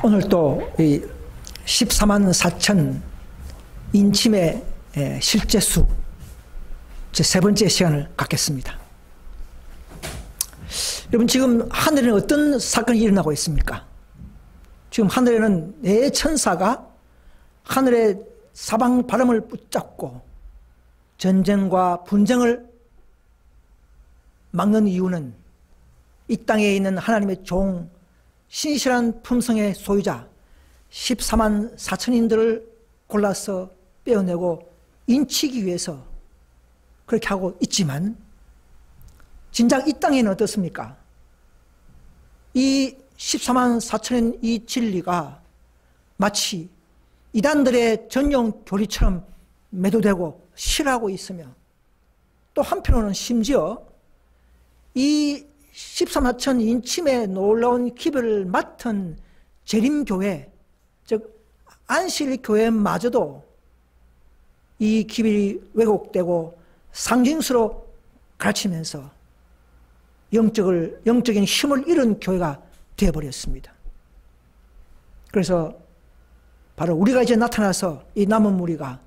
오늘 또 14만 4천 인침의 실제수 제 세 번째 시간을 갖겠습니다. 여러분, 지금 하늘에는 어떤 사건이 일어나고 있습니까? 지금 하늘에는 네 천사가 하늘의 사방 바람을 붙잡고 전쟁과 분쟁을 막는 이유는 이 땅에 있는 하나님의 종, 신실한 품성의 소유자 14만 4천인들을 골라서 빼어내고 인치기 위해서 그렇게 하고 있지만, 진작 이 땅에는 어떻습니까? 이 14만 4천인 이 진리가 마치 이단들의 전용 교리처럼 매도되고 실하고 있으며, 또 한편으로는 심지어 이 14만 4천 인침의 놀라운 기별을 맡은 재림교회, 즉 안식일교회마저도 이 기별이 왜곡되고 상징수로 가르치면서 영적인 힘을 잃은 교회가 되어버렸습니다. 그래서 바로 우리가 이제 나타나서 이 남은 무리가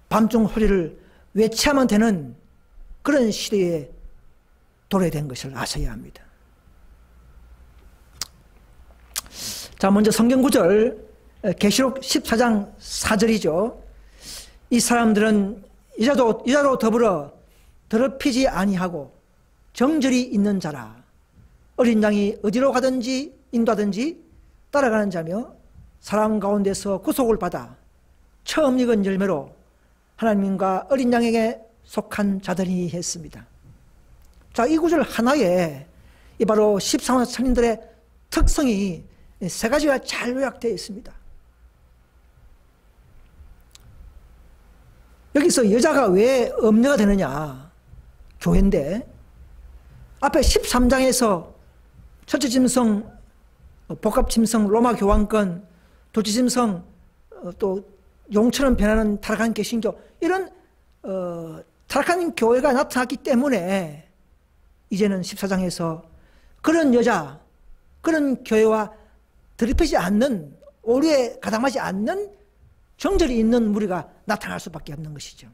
밤중 소리를 외치면 되는 그런 시대에 도래된 것을 아셔야 합니다. 자, 먼저 성경구절 계시록 14장 4절이죠. 이 사람들은 여자로 더불어 더럽히지 아니하고 정절이 있는 자라. 어린 양이 어디로 가든지 인도하든지 따라가는 자며 사람 가운데서 구속을 받아 처음 익은 열매로 하나님과 어린 양에게 속한 자들이 했습니다. 자, 이 구절 하나에 이 바로 14만 천인들의 특성이 세 가지가 잘 요약되어 있습니다. 여기서 여자가 왜 엄녀가 되느냐? 교회인데 앞에 13장에서 첫째 짐승, 복합 짐승, 로마 교황권, 둘째 짐승, 또 용처럼 변하는 타락한 개신교, 이런 타락한 교회가 나타났기 때문에 이제는 14장에서 그런 여자, 그런 교회와 드립히지 않는, 오류에 가담하지 않는 정절이 있는 무리가 나타날 수밖에 없는 것이죠.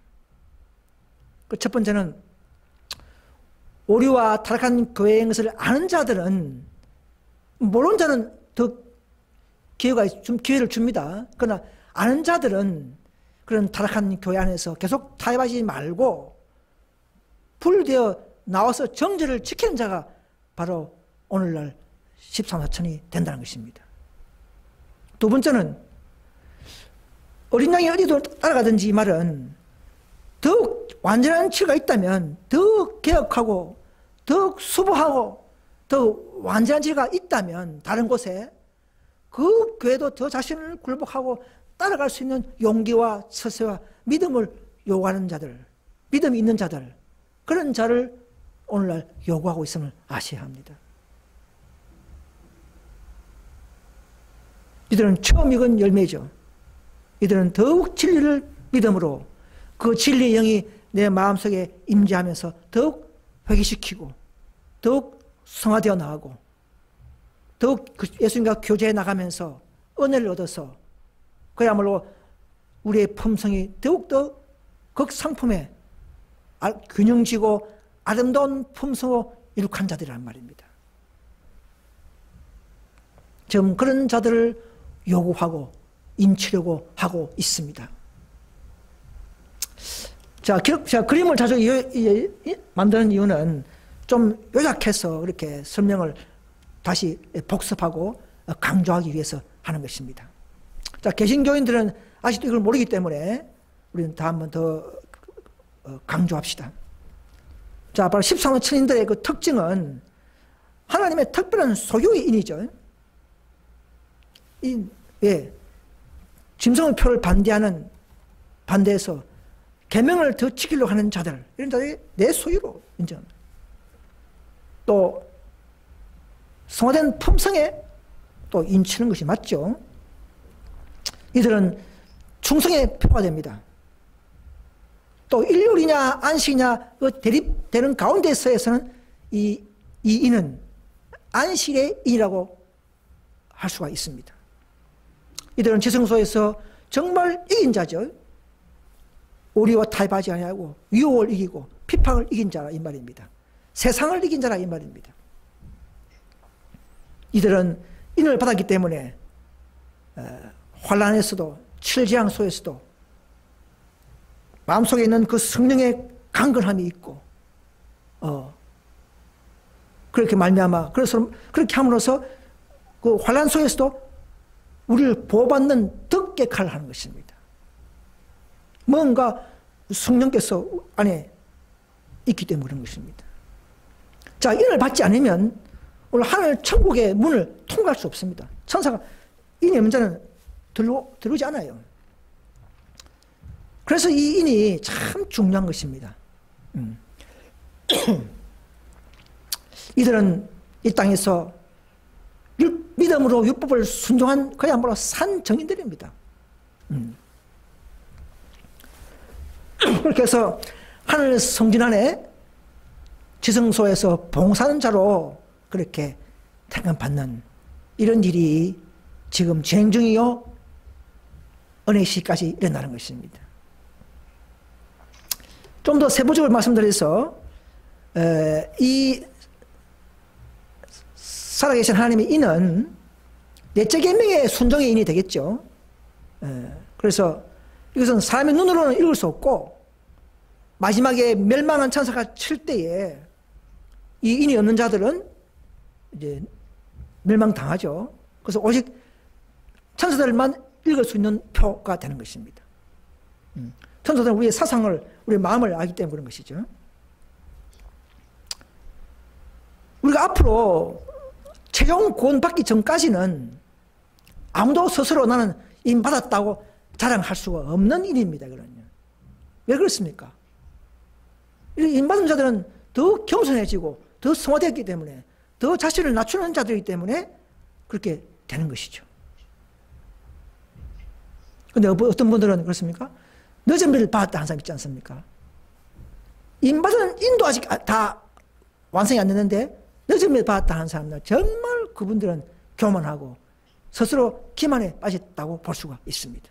그 첫 번째는 오류와 타락한 교회의 것을 아는 자들은, 모르는 자는 더 기회를 줍니다. 그러나 아는 자들은 그런 타락한 교회 안에서 계속 타협하지 말고 분리되어 나와서 정절을 지키는 자가 바로 오늘날 14만 4천이 된다는 것입니다. 두 번째는 어린 양이 어디로 따라가든지, 이 말은 더욱 완전한 치가 있다면, 더욱 개혁하고 더욱 수보하고 더욱 완전한 치가 있다면 다른 곳에 그 교회도 더 자신을 굴복하고 따라갈 수 있는 용기와 처세와 믿음을 요구하는 자들, 믿음이 있는 자들, 그런 자를 오늘날 요구하고 있음을 아셔야 합니다. 이들은 처음 익은 열매죠. 이들은 더욱 진리를 믿음으로 그 진리의 영이 내 마음속에 임재하면서 더욱 회개시키고 더욱 성화되어 나가고 더욱 예수님과 교제해 나가면서 은혜를 얻어서 그야말로 우리의 품성이 더욱더 극상품에 균형지고 아름다운 품성으로 이룩한 자들이란 말입니다. 지금 그런 자들을 요구하고 인치려고 하고 있습니다. 자, 제가 그림을 자주 만드는 이유는 좀 요약해서 이렇게 설명을 다시 복습하고 강조하기 위해서 하는 것입니다. 자, 개신교인들은 아직도 이걸 모르기 때문에 우리는 다 한 번 더 강조합시다. 자, 바로 14만 천인들의 그 특징은 하나님의 특별한 소유인이죠. 짐승표를 반대해서 계명을 더 지키려고 하는 자들, 이런 자들이 내 소유로 인정합니다. 또 성화된 품성에 또 인치는 것이 맞죠. 이들은 충성의 표가 됩니다. 또 일요일이냐 안식이냐 그 대립되는 가운데서에서는 이 인은 안식의 인이라고 할 수가 있습니다. 이들은 지성소에서 정말 이긴 자죠. 오리와 타협하지 아니하고 유혹을 이기고 핍박을 이긴 자라 이 말입니다. 세상을 이긴 자라 이 말입니다. 이들은 인을 받았기 때문에 환난에서도 칠지향소에서도 마음속에 있는 그 성령의 강건함이 있고 그렇게 말미암아 그래서 그렇게 함으로써 그 환난 속에서도 우리를 보호받는 덕 역할을 하는 것입니다. 뭔가 성령께서 안에 있기 때문에 그런 것입니다. 자, 인을 받지 않으면 오늘 하늘 천국의 문을 통과할 수 없습니다. 천사가 인이 없는 자는 들어오지 않아요. 그래서 이 인이 참 중요한 것입니다. 이들은 이 땅에서 믿음으로 율법을 순종한 그야말로 산 정인들입니다. 그렇게 해서 하늘 성진 안에 지성소에서 봉사하는 자로 그렇게 택함받는 이런 일이 지금 진행 중이요 은혜 시까지 일어나는 것입니다. 좀 더 세부적으로 말씀드려서 이 살아계신 하나님의 인은 넷째 계명의 순종의 인이 되겠죠. 그래서 이것은 사람의 눈으로는 읽을 수 없고 마지막에 멸망한 천사가 칠 때에 이 인이 없는 자들은 이제 멸망당하죠. 그래서 오직 천사들만 읽을 수 있는 표가 되는 것입니다. 천사들은 우리의 사상을, 우리의 마음을 알기 때문에 그런 것이죠. 우리가 앞으로 최종 구원받기 전까지는 아무도 스스로 나는 인 받았다고 자랑할 수가 없는 일입니다. 그러면 왜 그렇습니까? 인 받은 자들은 더 겸손해지고 더 성화되었기 때문에 더 자신을 낮추는 자들이기 때문에 그렇게 되는 것이죠. 그런데 어떤 분들은 그렇습니까? 늦은 비를 받았다 하는 사람 있지 않습니까? 인 받은 인도 아직 다 완성이 안 됐는데 늦은 비를 받았다 하는 사람들 정말 그분들은 교만하고 스스로 기만에 빠졌다고 볼 수가 있습니다.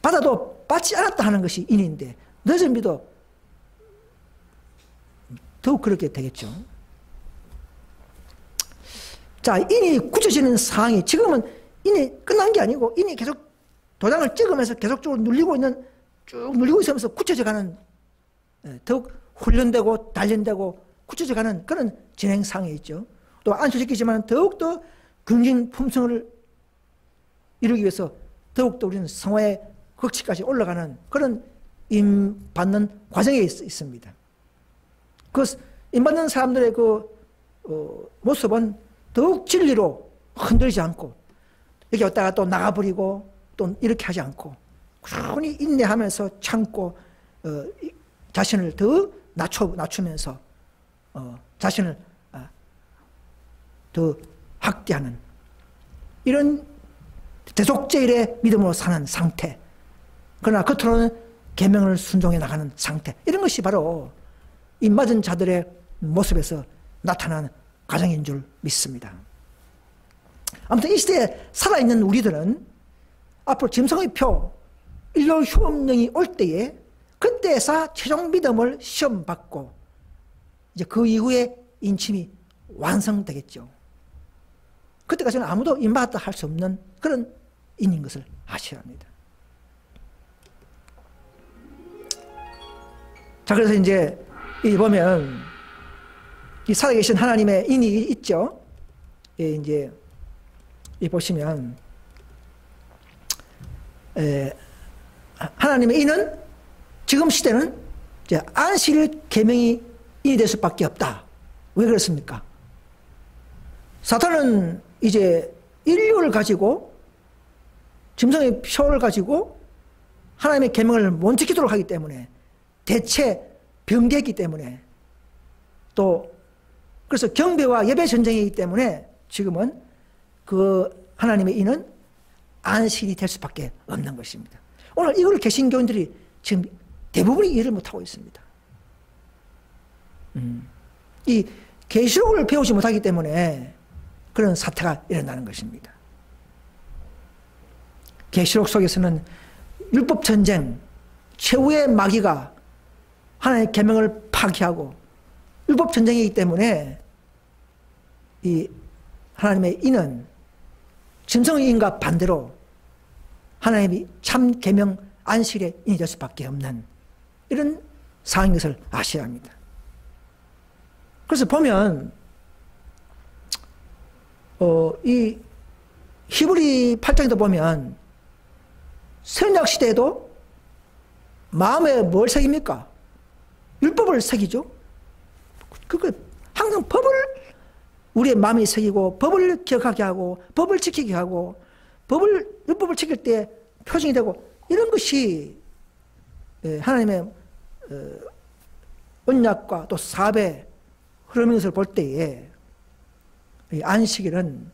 받아도 받지 않았다 하는 것이 인인데 늦은 비도 더욱 그렇게 되겠죠. 자, 인이 굳혀지는 상황이 지금은 인이 끝난 게 아니고 인이 계속 도장을 찍으면서 계속적으로 눌리고 있는, 쭉 눌리고 있으면서 굳혀져가는, 더욱 훈련되고 단련되고 굳혀져가는 그런 진행 상황에 있죠. 또 안수시키지만 더욱더 긍진 품성을 이루기 위해서 더욱더 우리는 성화의 극치까지 올라가는 그런 임받는 과정에 있습니다. 그 임받는 사람들의 그 모습은 더욱 진리로 흔들리지 않고 이렇게 왔다가 또 나가버리고 또 이렇게 하지 않고 꾸준히 인내하면서 참고 자신을 더 낮추면서 자신을 더 확대하는 이런 대속제일의 믿음으로 사는 상태, 그러나 겉으로는 계명을 순종해 나가는 상태, 이런 것이 바로 임맞은 자들의 모습에서 나타나는 과정인 줄 믿습니다. 아무튼 이 시대에 살아있는 우리들은 앞으로 짐승의 표 일요 휴업령이 올 때에 그때서 최종 믿음을 시험받고 이제 그 이후에 인침이 완성되겠죠. 그때까지는 아무도 임받았다 할 수 없는 그런 인인 것을 아셔야 합니다. 자, 그래서 이제 이 보면 이 살아계신 하나님의 인이 있죠. 예, 이제 이 보시면 하나님의 인은 지금 시대는 이제 안식일 계명이 인이 될 수밖에 없다. 왜 그렇습니까? 사탄은 이제 인류를 가지고 짐승의 표를 가지고 하나님의 계명을 못 지키도록 하기 때문에 대체 병기했기 때문에 또 그래서 경배와 예배 전쟁이기 때문에 지금은 그 하나님의 인은 안식일이 될 수밖에 없는 것입니다. 오늘 이걸 개신교인들이 지금 대부분이 이해를 못하고 있습니다. 이 계시록을 배우지 못하기 때문에 그런 사태가 일어나는 것입니다. 계시록 속에서는 율법 전쟁, 최후의 마귀가 하나님의 계명을 파기하고 율법 전쟁이기 때문에 이 하나님의 인은 짐승의 인과 반대로 하나님이 참 계명 안식일의 인이 될 수밖에 없는 이런 상황인 것을 아셔야 합니다. 그래서 보면 이 히브리 8장에도 보면 새언약 시대에도 마음에 뭘 새깁니까? 율법을 새기죠. 항상 법을 우리의 마음에 새기고 법을 기억하게 하고 법을 지키게 하고 율법을 지킬 때 표징이 되고 이런 것이 하나님의 언약과 또 사업의 흐름인 것을 볼 때에 이 안식일은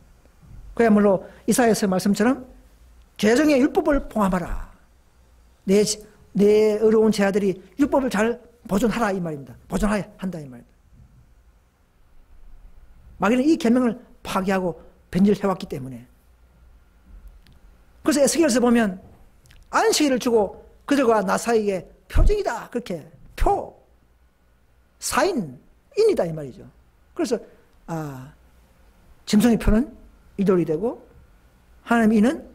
그야말로 이사야서 말씀처럼 죄정의 율법을 봉함하라. 내 어려운 제아들이 율법을 잘 보존하라 이 말입니다. 보존해야 한다 이 말입니다. 마귀는 이 계명을 파기하고 변질해왔기 때문에. 그래서 에스겔에서 보면 안식일을 주고 그들과 나 사이에 표징이다. 그렇게 인이다 이 말이죠. 그래서 짐승의 표는 일돌이 되고 하나님의 인은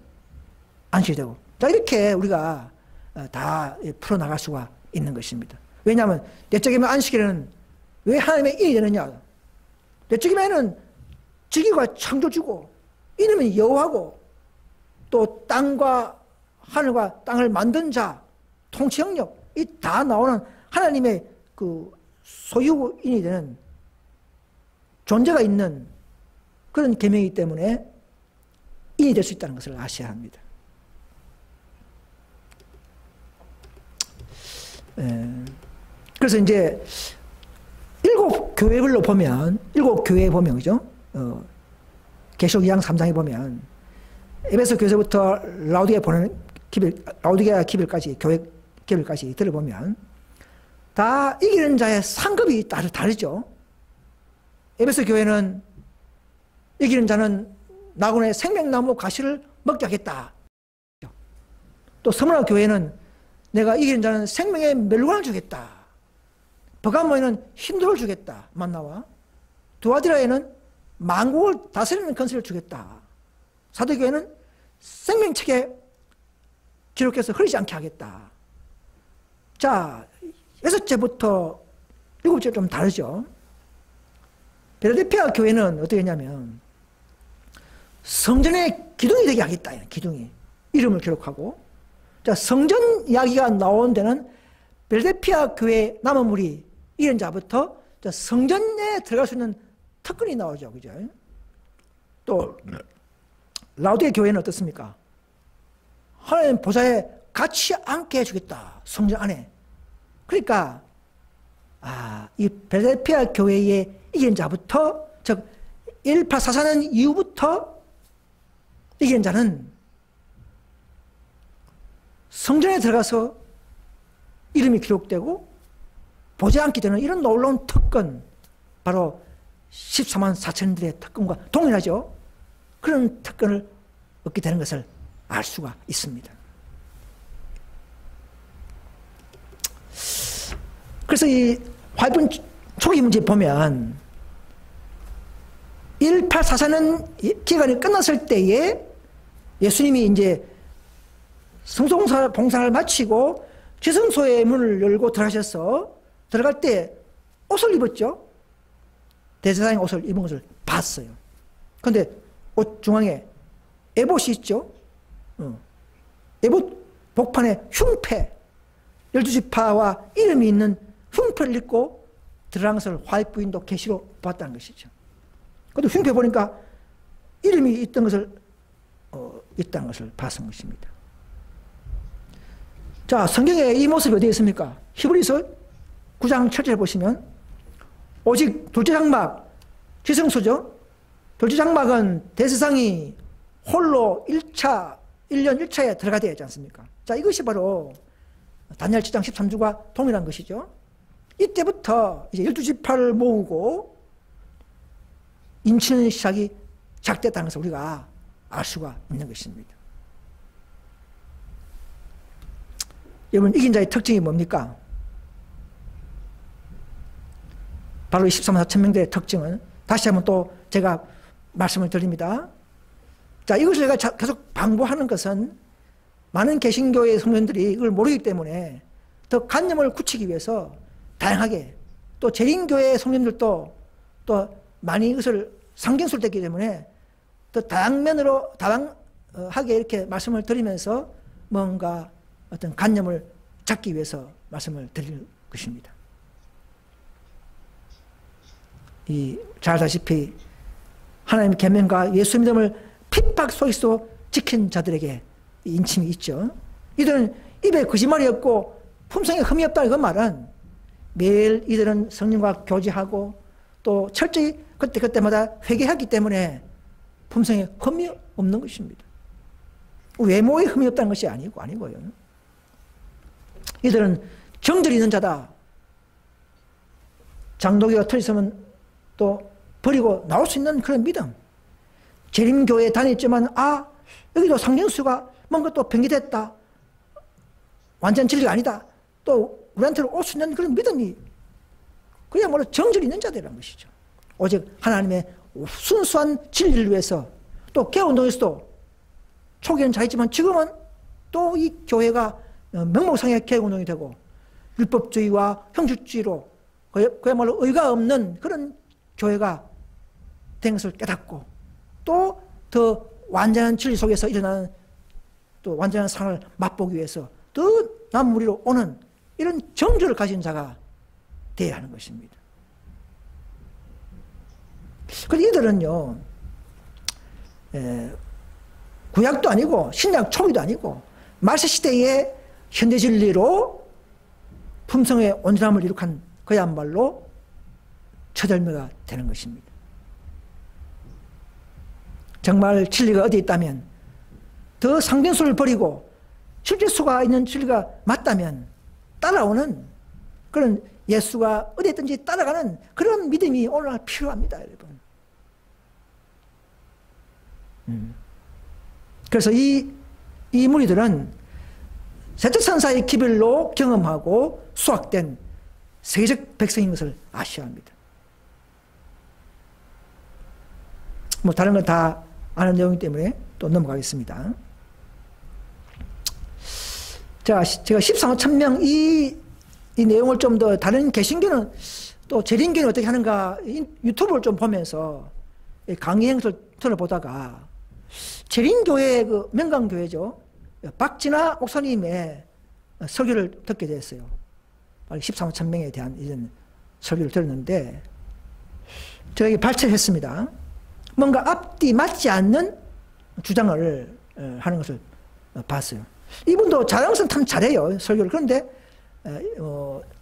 안식이 되고, 자 이렇게 우리가 다 풀어나갈 수가 있는 것입니다. 왜냐하면 내적이면 안식일에는 왜 하나님의 인이 되느냐? 내적이면은 지기가 창조주고 이름은 여호와고 또 땅과 하늘과 땅을 만든 자, 통치 영역 이 다 나오는 하나님의 그 소유인이 되는 존재가 있는 그런 계명이기 때문에 인이 될 수 있다는 것을 아셔야 합니다. 그래서 이제 일곱 교회에 보면 그죠? 계시록 2장 3장에 보면 에베소 교회부터 라오디게아 기별까지 교회 기별까지 들어보면 다 이기는 자의 상급이 다르죠. 에베소 교회는 이기는 자는 나군의 생명나무 가시를 먹게 하겠다. 또 서문화 교회는 내가 이기는 자는 생명의 멸관을 주겠다. 버가모에는 힘돌을 주겠다. 만나와 두아디라에는 만국을 다스리는 건설을 주겠다. 사도교회는 생명책에 기록해서 흐르지 않게 하겠다. 자, 6제부터 7제 좀 다르죠. 필라델피아 교회는 어떻게 했냐면 성전의 기둥이 되게 하겠다. 기둥이 이름을 기록하고, 자 성전 이야기가 나온 데는 필라델피아 교회 남은 무리 이런 자부터 성전에 들어갈 수 있는 특권이 나오죠, 그죠? 또 라오디게 교회는 어떻습니까? 하나님 보좌에 같이 앉게 해주겠다, 성전 안에. 그러니까 이 필라델피아 교회의 이긴 자부터, 즉 1844년 이후부터 이긴 자는 성전에 들어가서 이름이 기록되고 보좌에 앉게 되는 이런 놀라운 특권, 바로 14만 4천들의 특권과 동일하죠. 그런 특권을 얻게 되는 것을 알 수가 있습니다. 그래서 이 화해분 초기 문제 보면 1844년 기간이 끝났을 때에 예수님이 이제 성소 봉사를 마치고 지성소의 문을 열고 들어가셔서 들어갈 때 옷을 입었죠. 대제사장의 옷을 입은 것을 봤어요. 그런데 옷 중앙에 에봇이 있죠. 에봇 복판에 흉패, 12지파와 이름이 있는 흉패를 입고 들어간 것을 화입 부인도 계시로 봤다는 것이죠. 그런데 흉패 보니까 이름이 있던 것을 있다는 것을 봤은 것입니다. 자, 성경에 이 모습이 어디에 있습니까? 히브리서 9장 7절에 보시면 오직 둘째 장막, 지성소죠. 둘째 장막은 대제사장이 홀로 1년 1차에 들어가야 되지 않습니까? 자, 이것이 바로 다니엘 7장 13주가 동일한 것이죠. 이때부터 이제 12지파를 모으고 인치는 시작이 작됐다는 것을 우리가 알 수가 있는 것입니다. 여러분, 이긴 자의 특징이 뭡니까? 바로 14만 4천 명들의 특징은 다시 한번 또 제가 말씀을 드립니다. 자, 이것을 제가 계속 반복하는 것은 많은 개신교의 성도들이 이걸 모르기 때문에 더 관념을 굳히기 위해서 다양하게, 또 재림교의 성도들도 또 많이 이것을 상징술됐기 때문에 더 다양하게 이렇게 말씀을 드리면서 뭔가 어떤 관념을 잡기 위해서 말씀을 드릴 것입니다. 잘 아시다시피 하나님의 계명과 예수 믿음을 핍박 속에서 지킨 자들에게 인침이 있죠. 이들은 입에 거짓말이 없고 품성에 흠이 없다는 그 말은 매일 이들은 성령과 교제하고 또 철저히 그때마다 회개하기 때문에 품성에 흠이 없는 것입니다. 외모에 흠이 없다는 것이 아니고요. 이들은 정절이 있는 자다. 장독이가 틀렸으면 또 버리고 나올 수 있는 그런 믿음. 재림교회에 다녔지만 여기도 상징수가 뭔가 또 변개됐다. 완전 진리가 아니다. 또 우리한테로 올 수 있는 그런 믿음이 그야말로 정절이 있는 자들이라는 것이죠. 오직 하나님의 순수한 진리를 위해서, 또 개운동에서도 초기에는 잘했지만 지금은 또 이 교회가 명목상의 개운동이 되고 율법주의와 형식주의로 그야말로 의가 없는 그런 교회가 된 것을 깨닫고, 또 더 완전한 진리 속에서 일어나는 또 완전한 상을 맛보기 위해서 더 남무리로 오는 이런 정조를 가진 자가 되어야 하는 것입니다. 그런데 이들은요, 구약도 아니고 신약 초기도 아니고 말세시대의 현대 진리로 품성의 온전함을 이룩한 그야말로 처절매가 되는 것입니다. 정말 진리가 어디 있다면, 더 상징수를 버리고 실질수가 있는 진리가 맞다면 따라오는 그런 예수가 어디 있든지 따라가는 그런 믿음이 오늘날 필요합니다, 여러분. 그래서 이 무리들은 세척천사의 기별로 경험하고 수확된 세계적 백성인 것을 아셔야 합니다. 다른 건 다 아는 내용이기 때문에 또 넘어가겠습니다. 자, 제가 14만 1,000명 이 내용을 좀 더 다른 개신교는 또 재림교는 어떻게 하는가 유튜브를 좀 보면서 강의 행사를 들어보다가 재림교회 그 명강교회죠. 박진아 목사님의 설교를 듣게 됐어요. 14만 1,000명에 대한 이런 설교를 들었는데 제가 이게 발췌했습니다. 뭔가 앞뒤 맞지 않는 주장을 하는 것을 봤어요. 이분도 자랑스러운 참 잘해요, 설교를. 그런데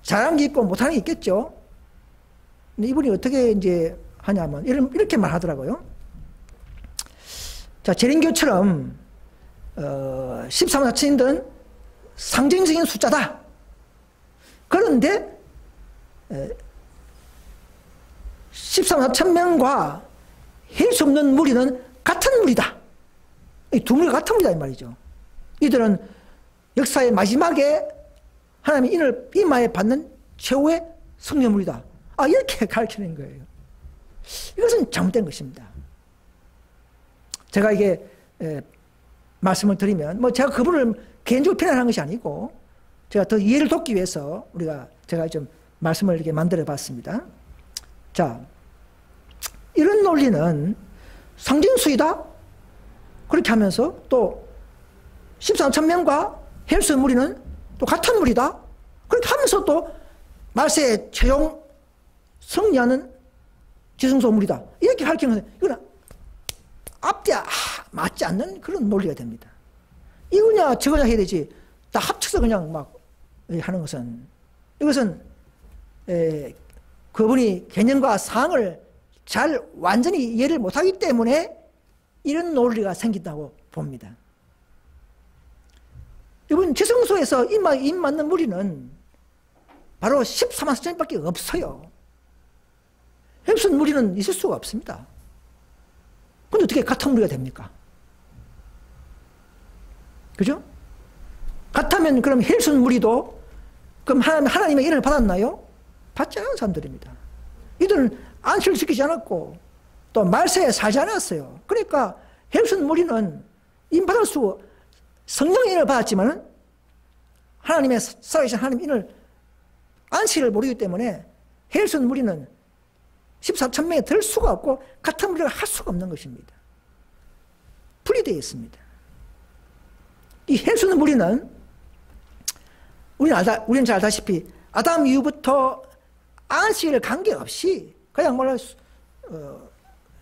잘하는 게 있고 못하는 게 있겠죠. 근데 이분이 어떻게 이제 하냐면 이렇게 말하더라고요. 자, 재림교처럼 14만 4천인들은 상징적인 숫자다. 그런데 14만 4천 명과 할 수 없는 무리는 같은 무리다. 이 두 무리가 같은 무리다 이 말이죠. 이들은 역사의 마지막에 하나님의 인을 임하에 받는 최후의 성령무리다. 이렇게 가르치는 거예요. 이것은 잘못된 것입니다. 제가 이게 말씀을 드리면 제가 그분을 개인적으로 비난하는 것이 아니고 제가 더 이해를 돕기 위해서 제가 좀 말씀을 이렇게 만들어 봤습니다. 자, 이런 논리는 상징수이다. 그렇게 하면서 또 14,000명과 헬스 무리는 또 같은 무리다. 그렇게 하면서 또 말세에 최종 승리하는 지성소 무리다. 이렇게 가르치는 것은 이거는 앞뒤 맞지 않는 그런 논리가 됩니다. 이거냐 저거냐 해야 되지. 다 합쳐서 그냥 막 하는 것은, 이것은 그분이 개념과 사항을 잘 완전히 이해를 못하기 때문에 이런 논리가 생긴다고 봅니다. 이번 지성소에서 입 맞는 무리는 바로 14만 4천밖에 없어요. 헬슨 무리는 있을 수가 없습니다. 근데 어떻게 같은 무리가 됩니까? 그죠? 같다면 그럼 헬순 무리도 그럼 하나님의 인을 받았나요? 받지 않은 사람들입니다. 이들은 안식을 지키지 않았고 또 말세에 살지 않았어요. 그러니까 헬순 무리는 인받을 수 성령의 인을 받았지만 하나님의 살아계신 하나님 인을 안식을 모르기 때문에 헬순 무리는 14,000명에 들 수가 없고 같은 무리가 할 수가 없는 것입니다. 분리되어 있습니다. 이 헬순 무리는 우리는 잘 알다시피 아담 이후부터 안식일 관계없이 그야말로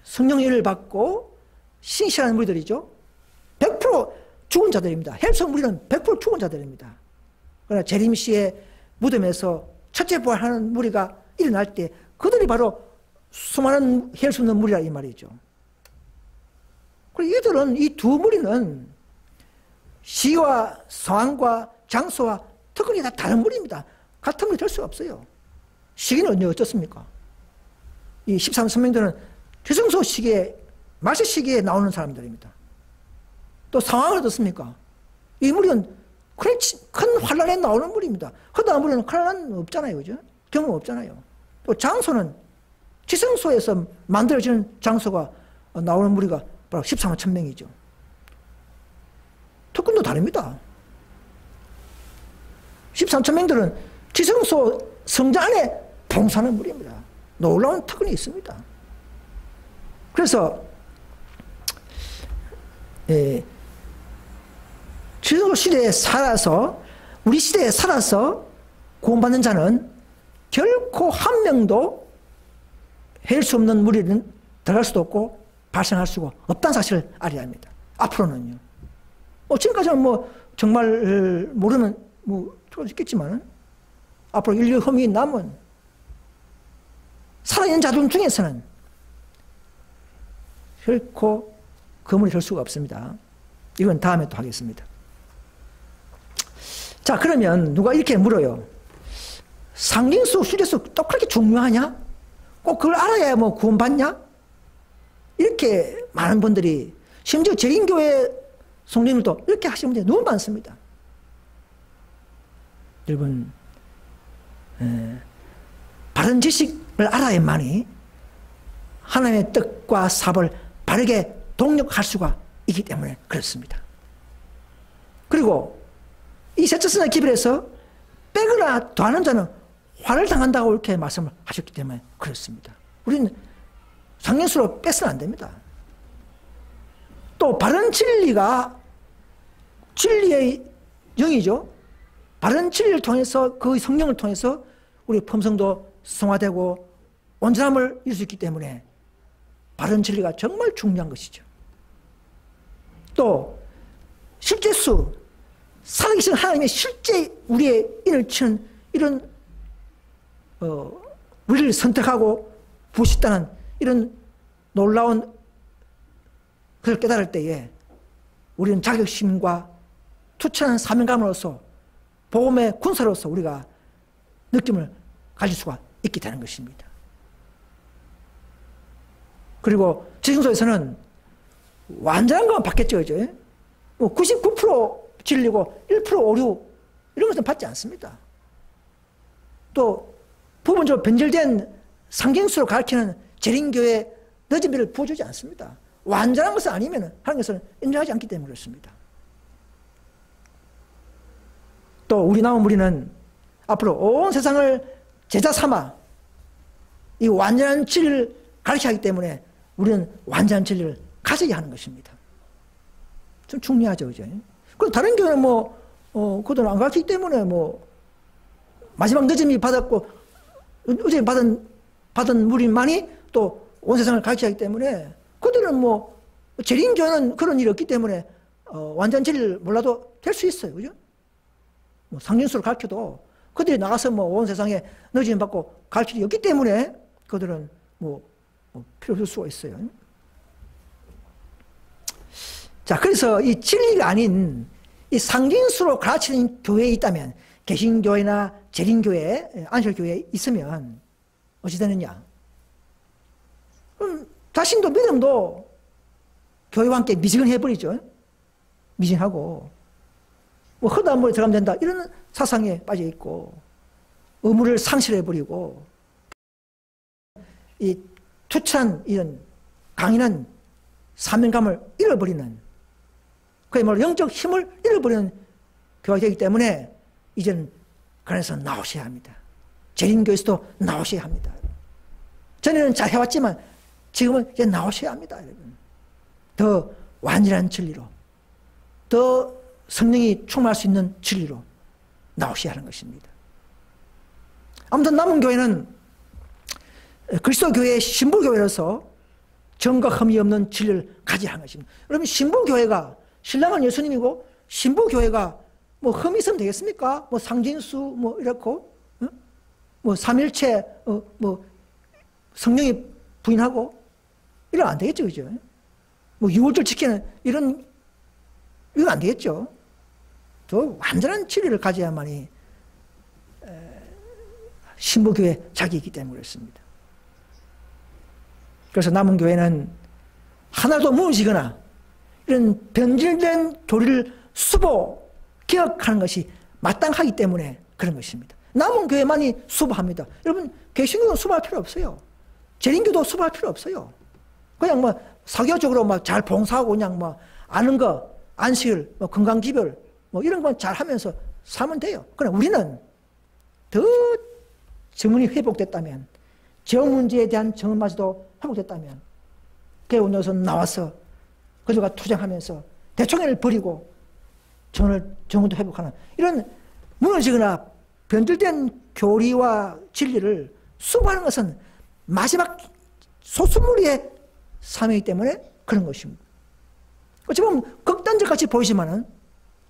성령의 인을 받고 신실한 무리들이죠. 100% 죽은 자들입니다. 헬순 무리는 100% 죽은 자들입니다. 그러나 재림시의 무덤에서 첫째 부활하는 무리가 일어날 때 그들이 바로 수많은 헬순 무리라 이 말이죠. 그리고 이들은 이 두 무리는 시와 상황과 장소와 특권이 다 다른 무리입니다. 같은 무리 될 수가 없어요. 시기는 언제 어떻습니까? 이 13선명들은 최성소 시기에 말세 시기에 나오는 사람들입니다. 또 상황은 어떻습니까? 이 무리는 큰 환란에 나오는 무리입니다. 허다한 무리는 환란 없잖아요. 그죠? 경험 없잖아요. 또 장소는 지성소에서 만들어지는 장소가 나오는 무리가 바로 14만 1000명이죠. 특권도 다릅니다. 13,000명들은 지성소 성자 안에 봉사하는 무리입니다. 놀라운 특권이 있습니다. 그래서 지성소 시대에 살아서 우리 시대에 살아서 구원받는 자는 결코 한 명도 헬 수 없는 무리는 들어갈 수도 없고 발생할 수가 없다는 사실을 알아야 합니다. 앞으로는요. 지금까지는 정말 모르는 있겠지만 앞으로 인류 흠이 남은 살아있는 자들 중에서는 결코 거물이 될 수가 없습니다. 이건 다음에 또 하겠습니다. 자, 그러면 누가 이렇게 물어요. 상징수, 수제수 또 그렇게 중요하냐? 꼭 그걸 알아야 구원받냐? 이렇게 많은 분들이 심지어 재림교회 성도님들도 이렇게 하시는 분들이 너무 많습니다. 여러분, 바른 지식을 알아야만이 하나님의 뜻과 사업을 바르게 동력할 수가 있기 때문에 그렇습니다. 그리고 이 셋째서나 기별에서 빼거나 더하는 자는 화를 당한다고 이렇게 말씀을 하셨기 때문에 그렇습니다. 우리는 상징수로 빼서는 안 됩니다. 또 바른 진리가 진리의 영이죠. 바른 진리를 통해서 그 성령을 통해서 우리 품성도 성화되고 온전함을 이룰 수 있기 때문에 바른 진리가 정말 중요한 것이죠. 또 실제수, 살아계신 하나님의 실제 우리의 인을 치는 이런 우리를 선택하고 부으셨다는 이런 놀라운 것을 깨달을 때에 우리는 자격심과 투철한 사명감으로서 복음의 군사로서 우리가 느낌을 가질 수가 있게 되는 것입니다. 그리고 지성소에서는 완전한 것만 받겠죠. 그죠? 99% 진리고 1% 오류 이런 것은 받지 않습니다. 또 부분적으로 변질된 상징수로 가르치는 재림교회 늦은비를 부어주지 않습니다. 완전한 것은 아니면 하나님께서는 인정하지 않기 때문에 그렇습니다. 또 우리 남은 무리는 앞으로 온 세상을 제자 삼아 이 완전한 진리를 가르쳐야 하기 때문에 우리는 완전한 진리를 가져야 하는 것입니다. 좀 중요하죠. 그죠? 그리고 다른 교회는 그들은 안 가르치기 때문에 마지막 늦음이 받았고 어제 받은 무리만이 또 온 세상을 가르쳐야 하기 때문에 그들은 재림교회는 그런 일이 없기 때문에 완전 진리를 몰라도 될 수 있어요. 그죠? 상징수를 가르쳐도 그들이 나가서 온 세상에 늦음 받고 가르칠 일이 없기 때문에 그들은 필요 없을 수가 있어요. 자, 그래서 이 진리가 아닌 이 상징수로 가르치는 교회에 있다면 개신교회나 재림교회, 안식교회에 있으면 어찌 되느냐? 그럼 자신도 믿음도 교회와 함께 미진해버리죠. 미진하고 뭐 허다한 물에 들어가면 된다 이런 사상에 빠져 있고 의무를 상실해버리고 이 투철한 이런 강인한 사명감을 잃어버리는 그야말로 영적 힘을 잃어버리는 교회가 되기 때문에 이제는 그래서 나오셔야 합니다. 재림교에서도 나오셔야 합니다. 전에는 잘 해왔지만 지금은 이제 나오셔야 합니다. 여러분. 더 완전한 진리로 더 성령이 충만할 수 있는 진리로 나오셔야 하는 것입니다. 아무튼 남은 교회는 그리스도 교회의 신부교회로서 정과 흠이 없는 진리를 가져야 하는 것입니다. 여러분 신부교회가 신랑은 예수님이고 신부교회가 뭐 흠이 있으면 되겠습니까? 뭐 상진수 뭐 이렇고 뭐 삼일체 뭐 성령이 부인하고 이러면 안 되겠죠, 그죠? 뭐 유월절 지키는 이건 안 되겠죠. 더 완전한 진리를 가져야만이 신부교회 자기이기 때문에 그렇습니다. 그래서 남은 교회는 하나도 무너지거나 이런 변질된 교리를 수보 개혁하는 것이 마땅하기 때문에 그런 것입니다. 남은 교회만이 수보합니다. 여러분 개신교는 수보할 필요 없어요. 재림교도 수보할 필요 없어요. 그냥 뭐 사교적으로 막 잘 봉사하고 그냥 뭐 아는 거 안식일, 뭐 건강기별 뭐 이런 건 잘 하면서 살면 돼요. 그러나 우리는 더 정은이 회복됐다면 저 문제에 대한 정은마저도 회복됐다면 개운여서 나와서 그들과 투쟁하면서 대청회를 버리고 정은도 회복하는 이런 무너지거나 변질된 교리와 진리를 수보하는 것은 마지막 소수무리의 삶이기 때문에 그런 것입니다. 어찌 보면 극단적같이 보이지만은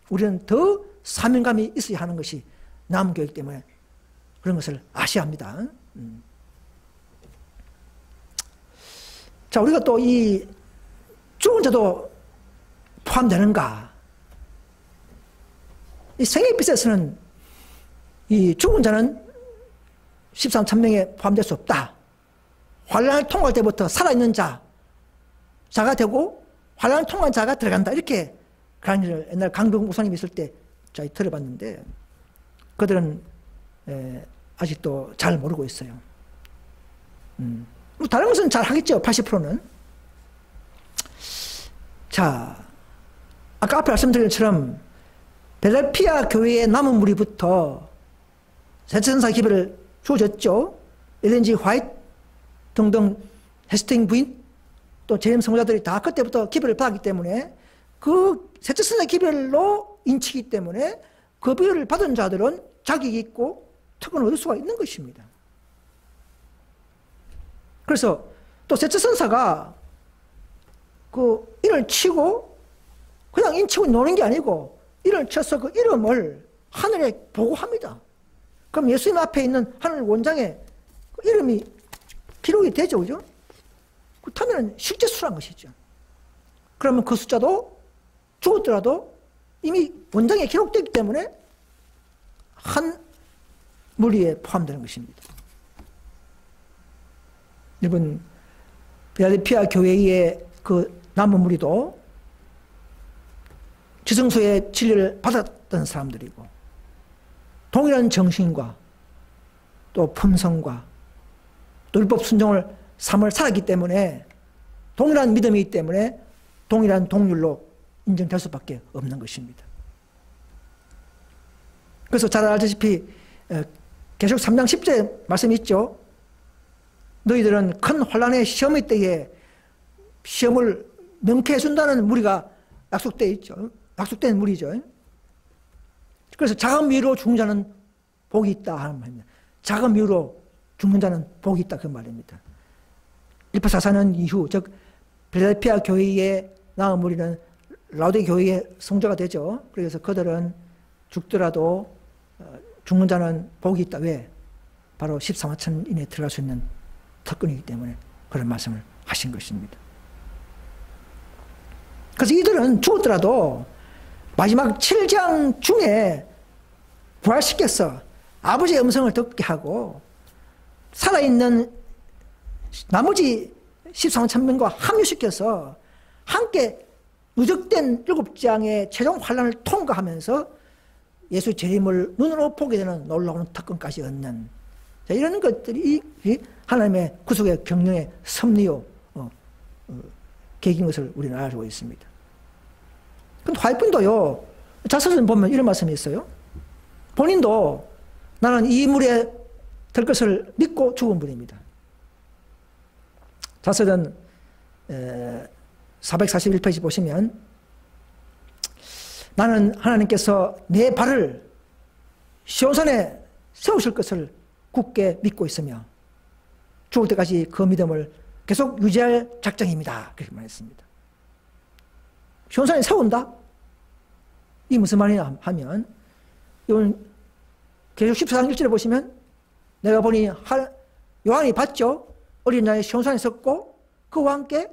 우리는 더 사명감이 있어야 하는 것이 남은 교회이기 때문에 그런 것을 아셔야 합니다. 자, 우리가 또 이 죽은 자도 포함되는가? 이 생애빛에서는 이 죽은 자는 13,000명에 포함될 수 없다. 환란을 통과할 때부터 살아있는 자가 되고 환란을 통과한 자가 들어간다. 이렇게 강의를 옛날 강병 목사님이 있을 때 저희 들어봤는데 그들은 아직도 잘 모르고 있어요. 다른 것은 잘 하겠죠. 80%는. 자, 아까 앞에 말씀드린 것처럼 필라델피아 교회의 남은 무리부터 세천사 기별을 주어졌죠. 엘렌지 화이트 등등 헤스팅 부인 또 제임 성자들이 다 그때부터 기별을 받았기 때문에 그 세천사 기별로 인치기 때문에 그 비율을 받은 자들은 자격이 있고 특권을 얻을 수가 있는 것입니다. 그래서 또 세천사가 그 인을 치고 그냥 인 치고 노는 게 아니고 인을 쳐서 그 이름을 하늘에 보고합니다. 그럼 예수님 앞에 있는 하늘 원장에 그 이름이 기록이 되죠, 그죠? 그렇다면 실제 수란 것이죠. 그러면 그 숫자도 죽었더라도 이미 원장에 기록되기 때문에 한 무리에 포함되는 것입니다. 여러분, 필라델피아 교회의 그 남은 무리도 지성소의 진리를 받았던 사람들이고 동일한 정신과 또 품성과 또 율법 순종을 삶을 살았기 때문에 동일한 믿음이기 때문에 동일한 동률로 인정될 수밖에 없는 것입니다. 그래서 잘 알다시피 계속 3장 10절 말씀이 있죠. 너희들은 큰 환난의 시험의 때에 시험을 명쾌해 준다는 무리가 약속되어 있죠. 약속된 무리죠. 그래서 작은 미로 죽는 자는 복이 있다 하는 말입니다. 작은 미로 죽는 자는 복이 있다 그 말입니다. 1파4사년 이후 즉 필라델피아 교회의 남은 무리는 라오데 교회의 성자가 되죠. 그래서 그들은 죽더라도 죽는 자는 복이 있다. 왜? 바로 14만 이내에 들어갈 수 있는 특권이기 때문에 그런 말씀을 하신 것입니다. 그래서 이들은 죽었더라도 마지막 7장 중에 부활시켜서 아버지의 음성을 듣게 하고 살아있는 나머지 14만 명과 합류시켜서 함께 누적된 7장의 최종 환란을 통과하면서 예수 재림을 눈으로 보게 되는 놀라운 특권까지 얻는, 자, 이런 것들이 하나님의 구속의 경륜의 섭리요 계획인 것을 우리는 알고 있습니다. 근데 화이트분도요, 자서전 보면 이런 말씀이 있어요. 본인도 나는 이 물에 들 것을 믿고 죽은 분입니다. 자서전 441페이지 보시면, 나는 하나님께서 내 발을 시온산에 세우실 것을 굳게 믿고 있으며 죽을 때까지 그 믿음을 계속 유지할 작정입니다. 그렇게 말했습니다. 시온산에 세운다? 이 무슨 말이냐 하면, 이건 계속 14장 1절에 보시면, 내가 보니 요한이 봤죠. 어린 양이 시온산에 섰고 그와 함께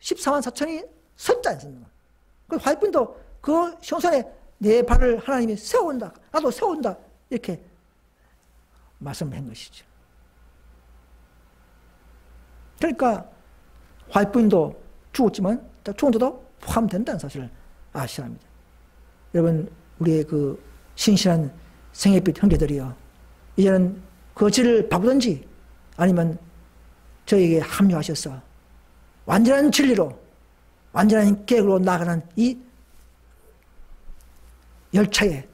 14만 4천이 섰지 않습니까? 그 화이트분도 그 시온산에 내 발을 하나님이 세운다, 나도 세운다, 이렇게 말씀한 것이죠. 그러니까 화이트분도 죽었지만 죽은 데도 포함된다는 사실을 아셔야 합니다. 여러분, 우리의 그 신실한 생애빛 형제들이요, 이제는 그 질을 바꾸든지 아니면 저에게 합류하셔서 완전한 진리로, 완전한 계획으로 나아가는 이 열차에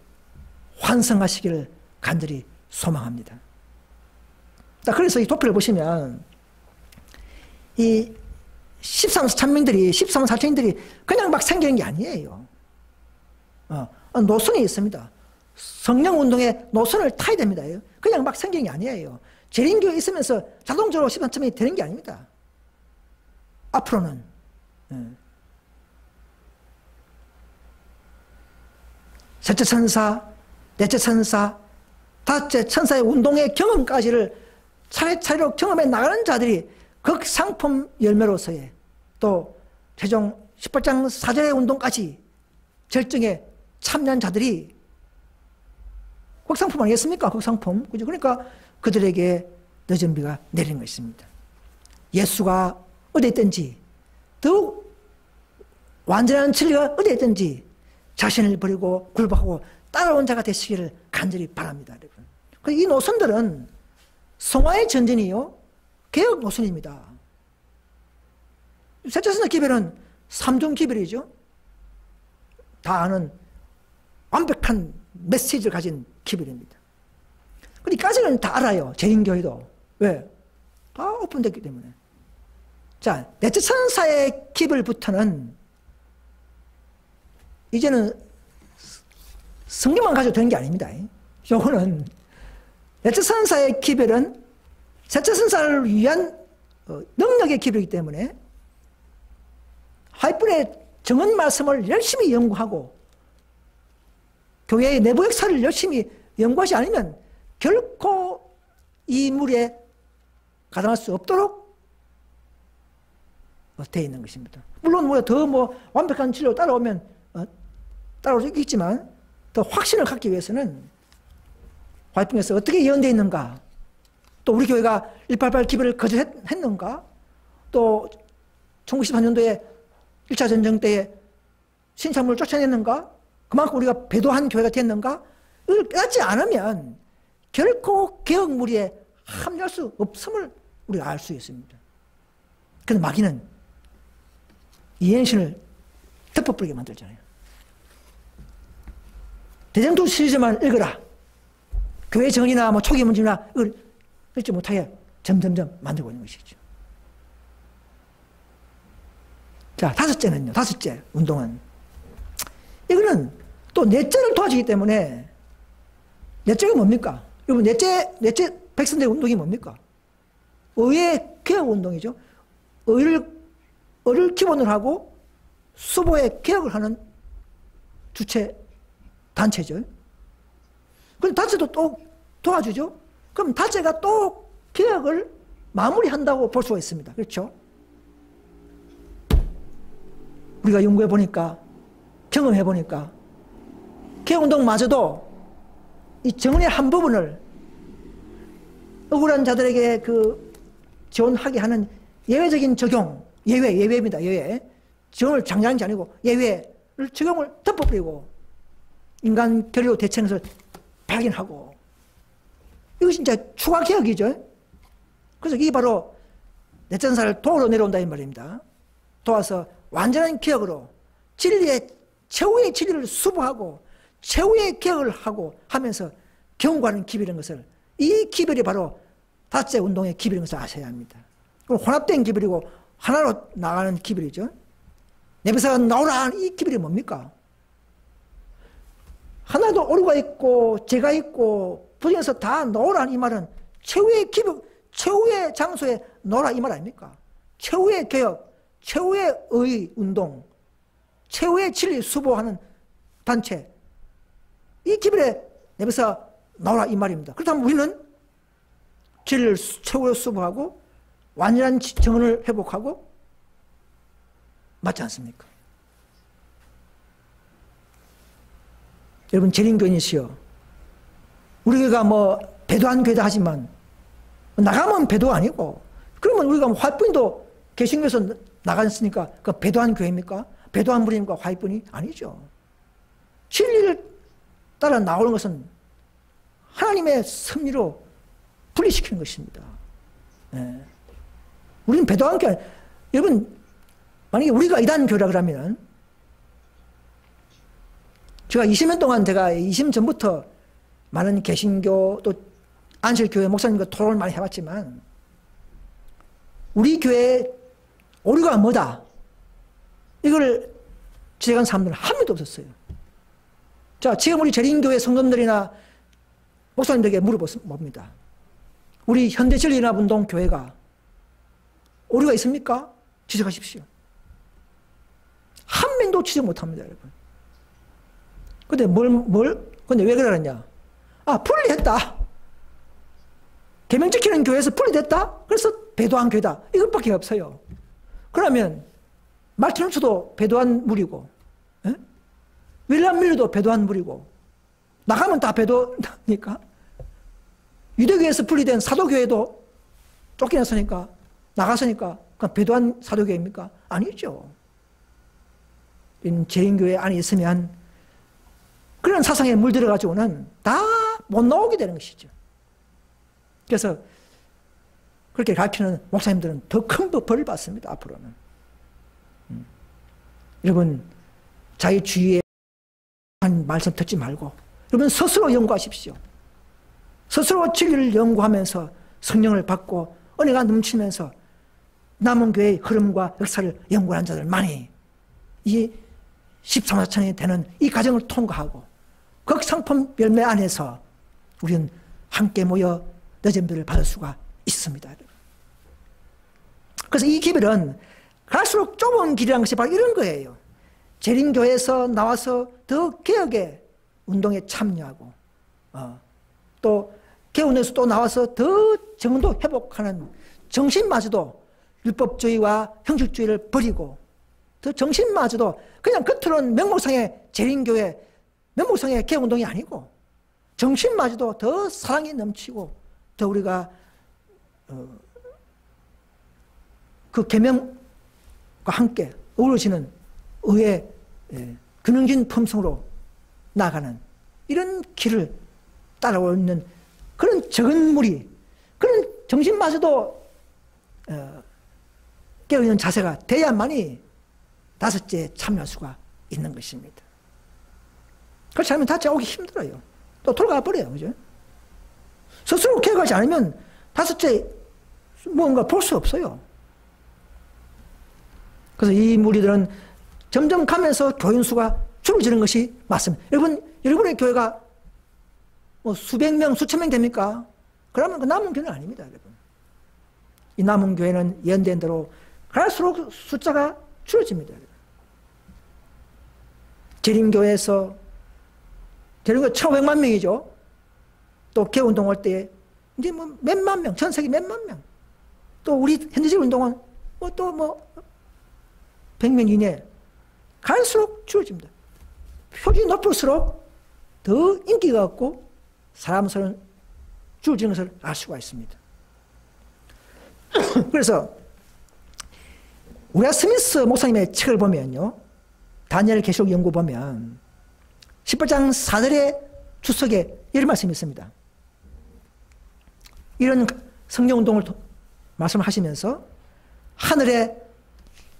환승하시기를 간절히 소망합니다. 그래서 이 도표를 보시면 이 13만 4천인들이 그냥 막 생기는 게 아니에요. 노선이 있습니다. 성령운동의 노선을 타야 됩니다. 그냥 막 생기는 게 아니에요. 재림교에 있으면서 자동적으로 13천이 되는 게 아닙니다. 앞으로는. 셋째 천사, 넷째 천사, 다섯째 천사의 운동의 경험까지를 차례차례로 경험해 나가는 자들이 극상품 열매로서의, 또 최종 18장 4절의 운동까지 절정에 참여한 자들이 극상품 아니겠습니까? 극상품. 그죠? 그러니까 그들에게 늦은 비가 내리는 것입니다. 예수가 어디에 있든지, 더욱 완전한 진리가 어디에 있든지 자신을 버리고 굴복하고 따라온 자가 되시기를 간절히 바랍니다, 여러분. 이 노선들은 성화의 전진이요, 개혁 노선입니다. 셋째선의 기별은 3중 기별이죠. 다 아는 완벽한 메시지를 가진 기별입니다. 근데 이까지는 다 알아요. 재림교회도. 왜? 다 오픈됐기 때문에. 자, 넷째 천사의 기별부터는 이제는 성경만 가지고 되는 게 아닙니다. 요거는 넷째 천사의 기별은 셋째 천사를 위한 능력의 기별이기 때문에 하이픈의 정언 말씀을 열심히 연구하고 교회의 내부 역사를 열심히 연구하지 않으면 결코 이 물에 가담할 수 없도록 되어 있는 것입니다. 물론 더 완벽한 진리로 따라올 수 있겠지만, 더 확신을 갖기 위해서는 화이팅에서 어떻게 예언되어 있는가, 또 우리 교회가 188 기별을 거절했는가, 또 1914년도에 1차 전쟁 때에 신창물을 쫓아냈는가, 그만큼 우리가 배도한 교회가 됐는가, 이걸 깨닫지 않으면 결코 개혁무리에 합류할 수 없음을 우리가 알 수 있습니다. 그런데 마귀는 이행신을 덮어버리게 만들잖아요. 대장도 시리즈만 읽어라. 교회 정의나 초기 문제나 이걸 읽지 못하게 점점점 만들고 있는 것이죠. 자, 다섯째 운동은, 이거는 또 넷째를 도와주기 때문에, 넷째가 뭡니까? 여러분, 넷째 백성대 운동이 뭡니까? 의의 개혁 운동이죠. 의를 기본으로 하고 수보의 개혁을 하는 주체 단체죠. 그럼 다째도 또 도와주죠. 그럼 다째가 또 개혁을 마무리한다고 볼 수가 있습니다. 그렇죠? 우리가 연구해 보니까, 경험해 보니까 개혁운동마저도 이 정언의 한 부분을 억울한 자들에게 지원하게 하는 예외적인 적용, 예외입니다. 예외. 적용을 장려하는 게 아니고 예외를 적용을 덮어버리고 인간 결의로 대처하는 것을 발견하고, 이것이 진짜 추가개혁이죠. 그래서 이게 바로 내천사를 도로 내려온다 이 말입니다. 도와서 완전한 개혁으로 진리의 최후의 진리를 수부하고 최후의 개혁을 하고 하면서 경고하는 기별인 것을, 이 기별이 바로 다섯째 운동의 기별인 것을 아셔야 합니다. 그럼 혼합된 기별이고 하나로 나가는 기별이죠. 내면서 나오라 하는 이 기별이 뭡니까? 하나도 오류가 있고 죄가 있고 부정해서 다 나오라 하는 이 말은 최후의 기별, 최후의 장소에 나오라 이 말 아닙니까? 최후의 개혁, 최후의 의 운동, 최후의 진리 수보하는 단체, 이 기별에 내면서 나오라 이 말입니다. 그렇다면 우리는 진리를 최후로 수보하고 완전한 정언을 회복하고, 맞지 않습니까? 여러분, 재림교인이시여, 우리 교회가 뭐 배도한 교회다 하지만 나가면 배도 아니고, 그러면 우리가 뭐 화이트분도 개신교에서 나갔으니까 그 배도한 교회입니까? 배도한 분입니까? 화이트분이? 아니죠. 진리를 따라 나오는 것은 하나님의 섭리로 분리시키는 것입니다. 네. 우리는 배도한 교회, 여러분, 만약에 우리가 이단 교회라 그러면, 제가 20년 동안 제가 20년 전부터 많은 개신교 또 안실교회 목사님과 토론을 많이 해봤지만, 우리 교회의 오류가 뭐다, 이걸 지적한 사람들은 한 명도 없었어요. 자, 지금 우리 재림교회 성도들이나 목사님들에게 물어봅니다. 우리 현대진리연합운동 교회가 오류가 있습니까? 지적하십시오. 한 명도 지적 못합니다, 여러분. 근데 근데 왜 그러느냐? 아, 분리했다. 계명 지키는 교회에서 분리됐다? 그래서 배도한 교회다. 이것밖에 없어요. 그러면 마르틴 루터도 배도한 무리고, 윌리엄 밀러도 배도한 무리고, 나가면 다 배도니까, 유대교회에서 분리된 사도교회도 쫓겨났으니까, 나갔으니까, 그냥 배도한 사도교회입니까? 아니죠. 재림교회 안에 있으면 그런 사상에 물들어가지고는 다 못 나오게 되는 것이죠. 그래서 그렇게 가르치는 목사님들은 더 큰 벌을 받습니다, 앞으로는. 여러분, 자기 주위에 한 말씀 듣지 말고, 여러분 스스로 연구하십시오. 스스로 진리를 연구하면서 성령을 받고 은혜가 넘치면서 남은 교회의 흐름과 역사를 연구하는 자들만이 이 13사천이 되는 이 과정을 통과하고 극상품 열매 안에서 우리는 함께 모여 너잼들을 받을 수가 있습니다. 그래서 이 기별은 갈수록 좁은 길이라는 것이 바로 이런 거예요. 재림교회에서 나와서 더 개혁의 운동에 참여하고, 또 개운에서 또 나와서 더 정도 회복하는, 정신마저도 율법주의와 형식주의를 버리고, 더 정신마저도 그냥 겉으로는 명목상의 재림교회, 명목상의 개혁운동이 아니고 정신마저도 더 사랑이 넘치고, 더 우리가 그 계명과 함께 어우러지는 의의 균형진 품성으로 나가는 이런 길을 따라오는 그런 적은 무리, 그런 정신마저도 깨어있는 자세가 돼야만이 다섯째에 참여할 수가 있는 것입니다. 그렇지 않으면 다섯째 오기 힘들어요. 또 돌아가 버려요. 그죠? 스스로 개혁하지 않으면 다섯째 뭔가 볼 수 없어요. 그래서 이 무리들은 점점 가면서 교인 수가 줄어지는 것이 맞습니다. 여러분의 교회가 뭐 수백 명, 수천 명 됩니까? 그러면 그 남은 교회는 아닙니다, 여러분. 이 남은 교회는 연대한 대로 갈수록 숫자가 줄어집니다. 재림교회에서, 재림교회 1,500만 명이죠. 또 개운동 할 때 이제 뭐 몇만 명, 전 세계 몇만 명. 또 우리 현대적 운동은 또 100명 이내. 갈수록 줄어집니다. 표준이 높을수록 더 인기가 없고 사람 수는 줄어지는 것을 알 수가 있습니다. 그래서 우리아 스미스 목사님의 책을 보면요, 다니엘 계시록 연구 보면 18장 4절의 주석에 이런 말씀이 있습니다. 이런 성령운동을 말씀하시면서 하늘에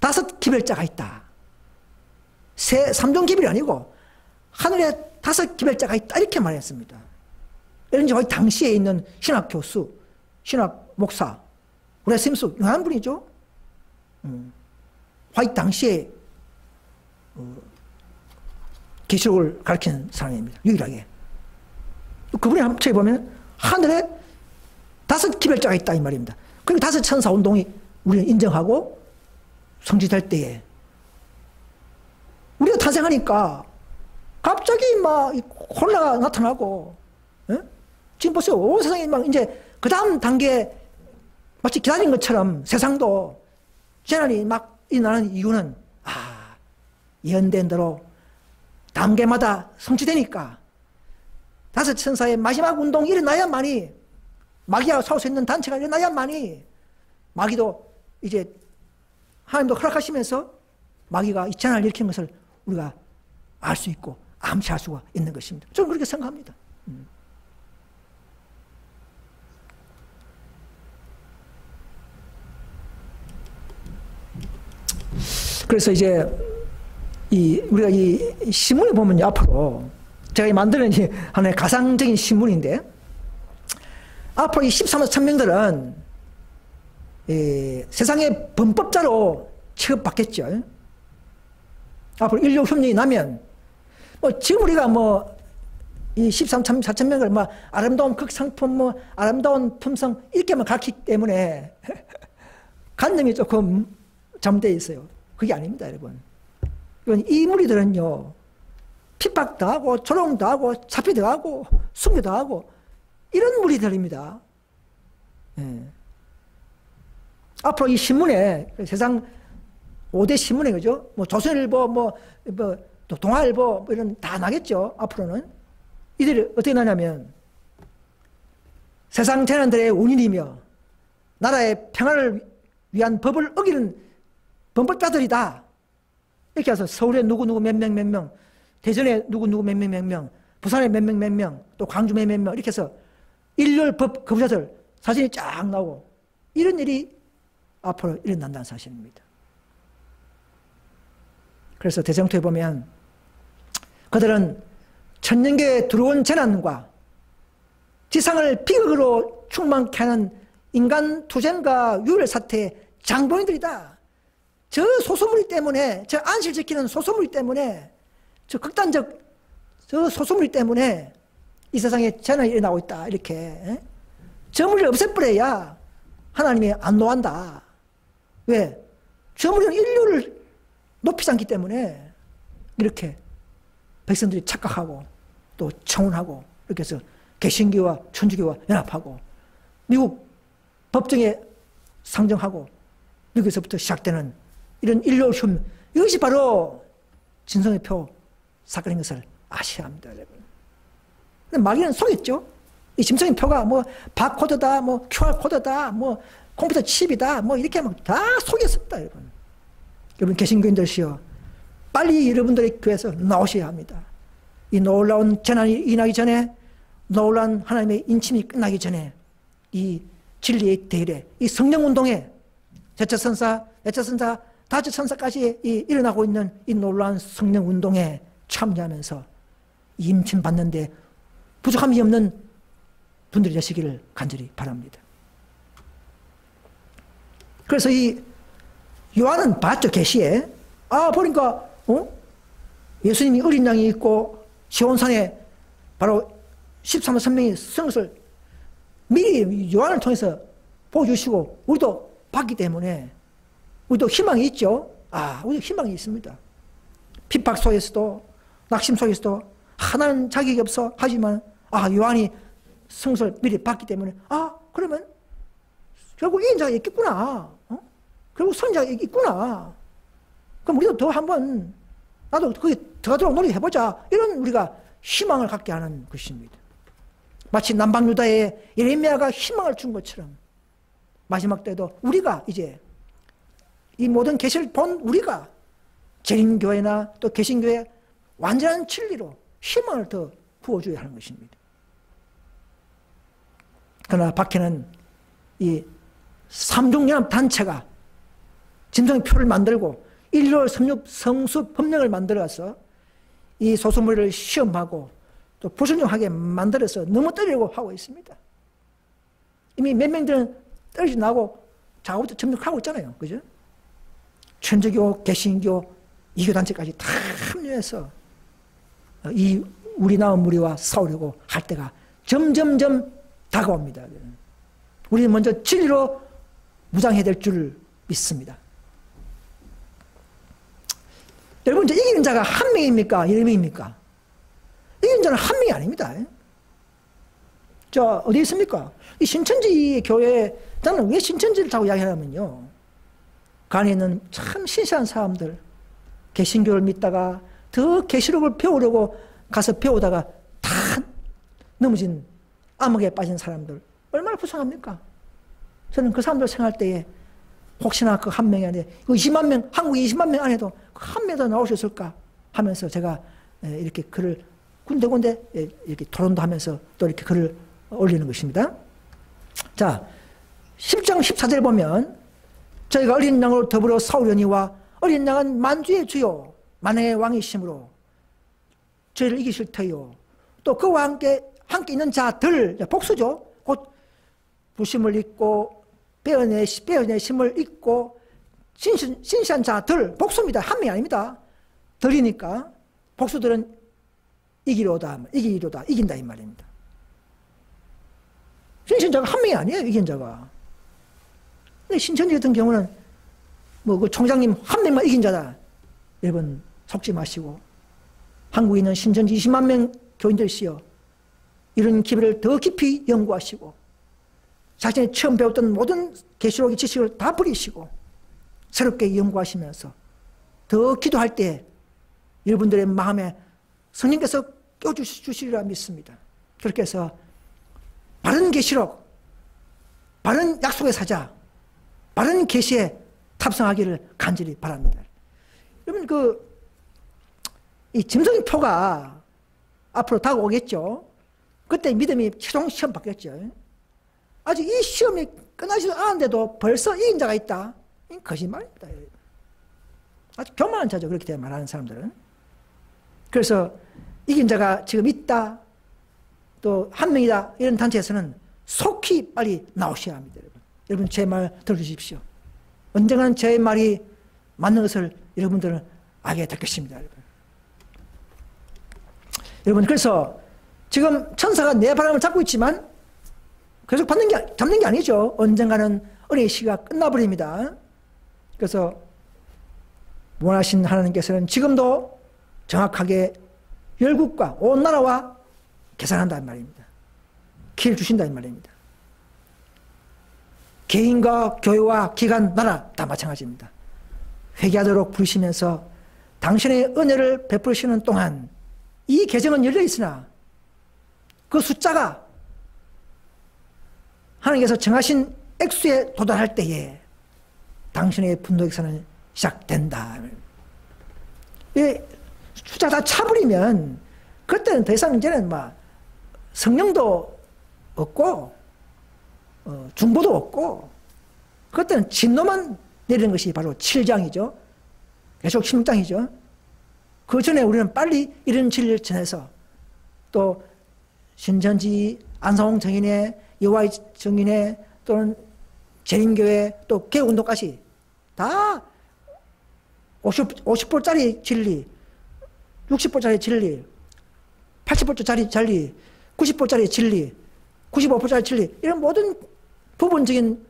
5기별자가 있다. 3종 기별이 아니고 하늘에 5기별자가 있다, 이렇게 말했습니다. 이런 저 당시에 있는 신학 교수, 신학 목사, 우리아 스미스 유명한 분이죠. 화이트 당시에 계시록을 가르치는 사람입니다. 유일하게. 그분이 한 책에 보면 하늘에 5기별자가 있다, 이 말입니다. 그리고 5천사 운동이 우리는 인정하고 성취될 때에 우리가 탄생하니까 갑자기 막 콜라가 나타나고, 지금 보세요. 온 세상이 막 이제 그 다음 단계 마치 기다린 것처럼 세상도 재난이 막 일어나는 이유는 예언된 대로 단계마다 성취되니까 5천사의 마지막 운동이 일어나야만이, 마귀와 싸울 수 있는 단체가 일어나야만이 마귀도 이제 하나님도 허락하시면서 마귀가 이 재난을 일으킨 것을 우리가 알 수 있고 암시할 수가 있는 것입니다. 저는 그렇게 생각합니다. 그래서 이제 우리가 이 신문에 보면요, 앞으로 제가 만드는 하나의 가상적인 신문인데, 앞으로 이 13만 1000명들은 세상의 범법자로 취급받겠죠. 앞으로 인류 혁명이 나면 지금 우리가 이 13만 4천명을 아름다운 극상품, 아름다운 품성 이렇게만 가르치기 때문에 관념이 조금 잘못되어 있어요. 그게 아닙니다, 여러분. 이 무리들은요, 핍박도 하고 조롱도 하고 잡히도 하고 숨기도 하고 이런 무리들입니다. 앞으로 이 신문에, 세상 5대 신문에, 그죠? 조선일보, 또 동아일보, 이런 다 나겠죠, 앞으로는. 이들이 어떻게 나냐면, 세상 재난들의 원인이며, 나라의 평화를 위한 법을 어기는 범법자들이다. 이렇게 해서 서울에 누구누구 몇 명, 대전에 누구누구 몇 명, 부산에 몇 명, 또 광주에 몇 명, 이렇게 해서 일렬 법 거부자들 사진이 쫙 나오고, 이런 일이 앞으로 일어난다는 사실입니다. 그래서 대성토에 보면 그들은 천년계에 들어온 재난과 지상을 비극으로 충만케 하는 인간 투쟁과 유혈 사태의 장본인들이다. 저 소소무리 때문에, 저 안실 지키는 소소무리 때문에, 저 극단적 저 소소무리 때문에 이 세상에 재난이 일어나고 있다. 이렇게. 저 무리를 없애버려야 하나님이 안 노한다. 왜? 저 무리는 인류를 높이지 않기 때문에 이렇게 백성들이 착각하고 또 청혼하고 이렇게 해서 개신교와 천주교와 연합하고 미국 법정에 상정하고 여기서부터 시작되는 이런 인류 흉, 이것이 바로 진성의 표 사건인 것을 아셔야 합니다, 여러분. 근데 마귀는 속였죠. 이 진성의 표가 바코드다, QR코드다, 컴퓨터 칩이다, 이렇게 하면 다 속였습니다, 여러분. 여러분, 개신교인들이요, 빨리 여러분들의 교회에서 나오셔야 합니다. 이 놀라운 재난이 일어나기 전에, 놀라운 하나님의 인침이 끝나기 전에, 이 진리의 대례, 이 성령운동에 제처선사, 예처선사, 다처선사까지 일어나고 있는 이 놀라운 성령운동에 참여하면서 임침받는데 부족함이 없는 분들이 되시기를 간절히 바랍니다. 그래서 이 요한은 봤죠, 계시에. 보니까 예수님이 어린 양이 있고 시온산에 바로 13만 3명이 쓴 것을 미리 요한을 통해서 보여주시고 우리도 봤기 때문에 우리도 희망이 있죠. 우리도 희망이 있습니다. 핍박 속에서도 낙심 속에서도 하나는 자격이 없어 하지만 요한이 성서를 미리 봤기 때문에 그러면 결국 이 인자가 있겠구나. 결국 선자가 있구나. 그럼 우리도 더 한번 나도 거기 들어가도록 노력해보자. 이런 우리가 희망을 갖게 하는 것입니다. 마치 남방유다에 예레미야가 희망을 준 것처럼 마지막 때도 우리가 이제 이 모든 계시를 본 우리가 재림교회나 또 개신교회 완전한 진리로 희망을 더 부어줘야 하는 것입니다. 그러나 박해는 이 삼중연합 단체가 짐승표를 만들고 1.6 성수 법령을 만들어서 이 소수무리를 시험하고 또 불순종하게 만들어서 넘어뜨리려고 하고 있습니다. 이미 몇 명들은 떨어져 나고 작업도 점령하고 있잖아요. 그죠? 천주교, 개신교, 이교 단체까지 다 합류해서 이 우리 나온 무리와 싸우려고 할 때가 점점점 다가옵니다. 우리는 먼저 진리로 무장해야 될 줄 믿습니다. 여러분, 이제 이기는 자가 한 명입니까? 여러 명입니까? 이기는 자는 한 명이 아닙니다. 자, 어디 있습니까? 이 신천지 교회, 나는 왜 신천지를 자꾸 이야기하냐면요. 그 안에 있는 참 신실한 사람들, 개신교를 믿다가 더 계시록을 배우려고 가서 배우다가 다 넘어진 암흑에 빠진 사람들, 얼마나 불쌍합니까? 저는 그 사람들 생각할 때에 혹시나 그 한 명이 안에 20만 명, 한국 20만 명 안에도 그 한 명도 나오셨을까 하면서 제가 이렇게 글을 군데군데 이렇게 토론도 하면서 또 이렇게 글을 올리는 것입니다. 자, 10장 14절 보면 저희가 어린 양으로 더불어 싸우려니와 어린 양은 만주의 주요 만왕의 왕이심으로 저희를 이기실 터요. 또 그와 함께 있는 자들, 복수죠. 곧 부심을 입고 빼어내심을 입고 신실한 자들, 복수입니다. 한 명이 아닙니다. 들이니까 복수들은 이기로다, 이긴다 이 말입니다. 신실한 자가 한 명이 아니에요. 이긴 자가. 근데 신천지 같은 경우는 뭐 그 총장님 한 명만 이긴 자다. 여러분 속지 마시고 한국에 있는 신천지 20만 명 교인들이시여, 이런 기별을 더 깊이 연구하시고 자신이 처음 배웠던 모든 계시록의 지식을 다 버리시고 새롭게 연구하시면서 더 기도할 때 여러분들의 마음에 성령께서 껴주시리라 믿습니다. 그렇게 해서 바른 계시록, 바른 약속의 사자, 바른 계시에 탑승하기를 간절히 바랍니다. 여러분, 이 짐승표가 앞으로 다가오겠죠. 그때 믿음이 최종 시험 받겠죠. 아직 이 시험이 끝나지도 않았는데도 벌써 이긴 자가 있다. 이건 거짓말입니다. 아주 교만한 자죠. 그렇게 말하는 사람들은. 그래서 이긴 자가 지금 있다, 또 한 명이다, 이런 단체에서는 속히 빨리 나오셔야 합니다. 여러분, 여러분 제 말 들어주십시오. 언젠가는 제 말이 맞는 것을 여러분들은 알게 될 것입니다. 여러분, 그래서 지금 천사가 내 바람을 잡고 있지만 계속 잡는 게 아니죠. 언젠가는 은혜의 시기가 끝나버립니다. 그래서 원하신 하나님께서는 지금도 정확하게 열국과 온 나라와 계산한다는 말입니다. 기회를 주신다는 말입니다. 개인과 교회와 기관, 나라 다 마찬가지입니다. 회개하도록 부르시면서 당신의 은혜를 베푸시는 동안 이 계정은 열려 있으나 그 숫자가 하나님께서 정하신 액수에 도달할 때에 당신의 분노의 시작된다. 숫자 다 차버리면 그때는 더 이상 이제는 성령도 없고 중보도 없고 그때는 진노만 내리는 것이 바로 7장이죠. 계속 16장이죠. 그 전에 우리는 빨리 이런 진리를 전해서 또 신천지, 안성홍 정인회, 여호와의 정인회, 또는 재림교회, 또 개운동까지 다 50불짜리 진리, 60불짜리 진리, 80불짜리 진리, 90불짜리 진리, 95불짜리 진리, 이런 모든 부분적인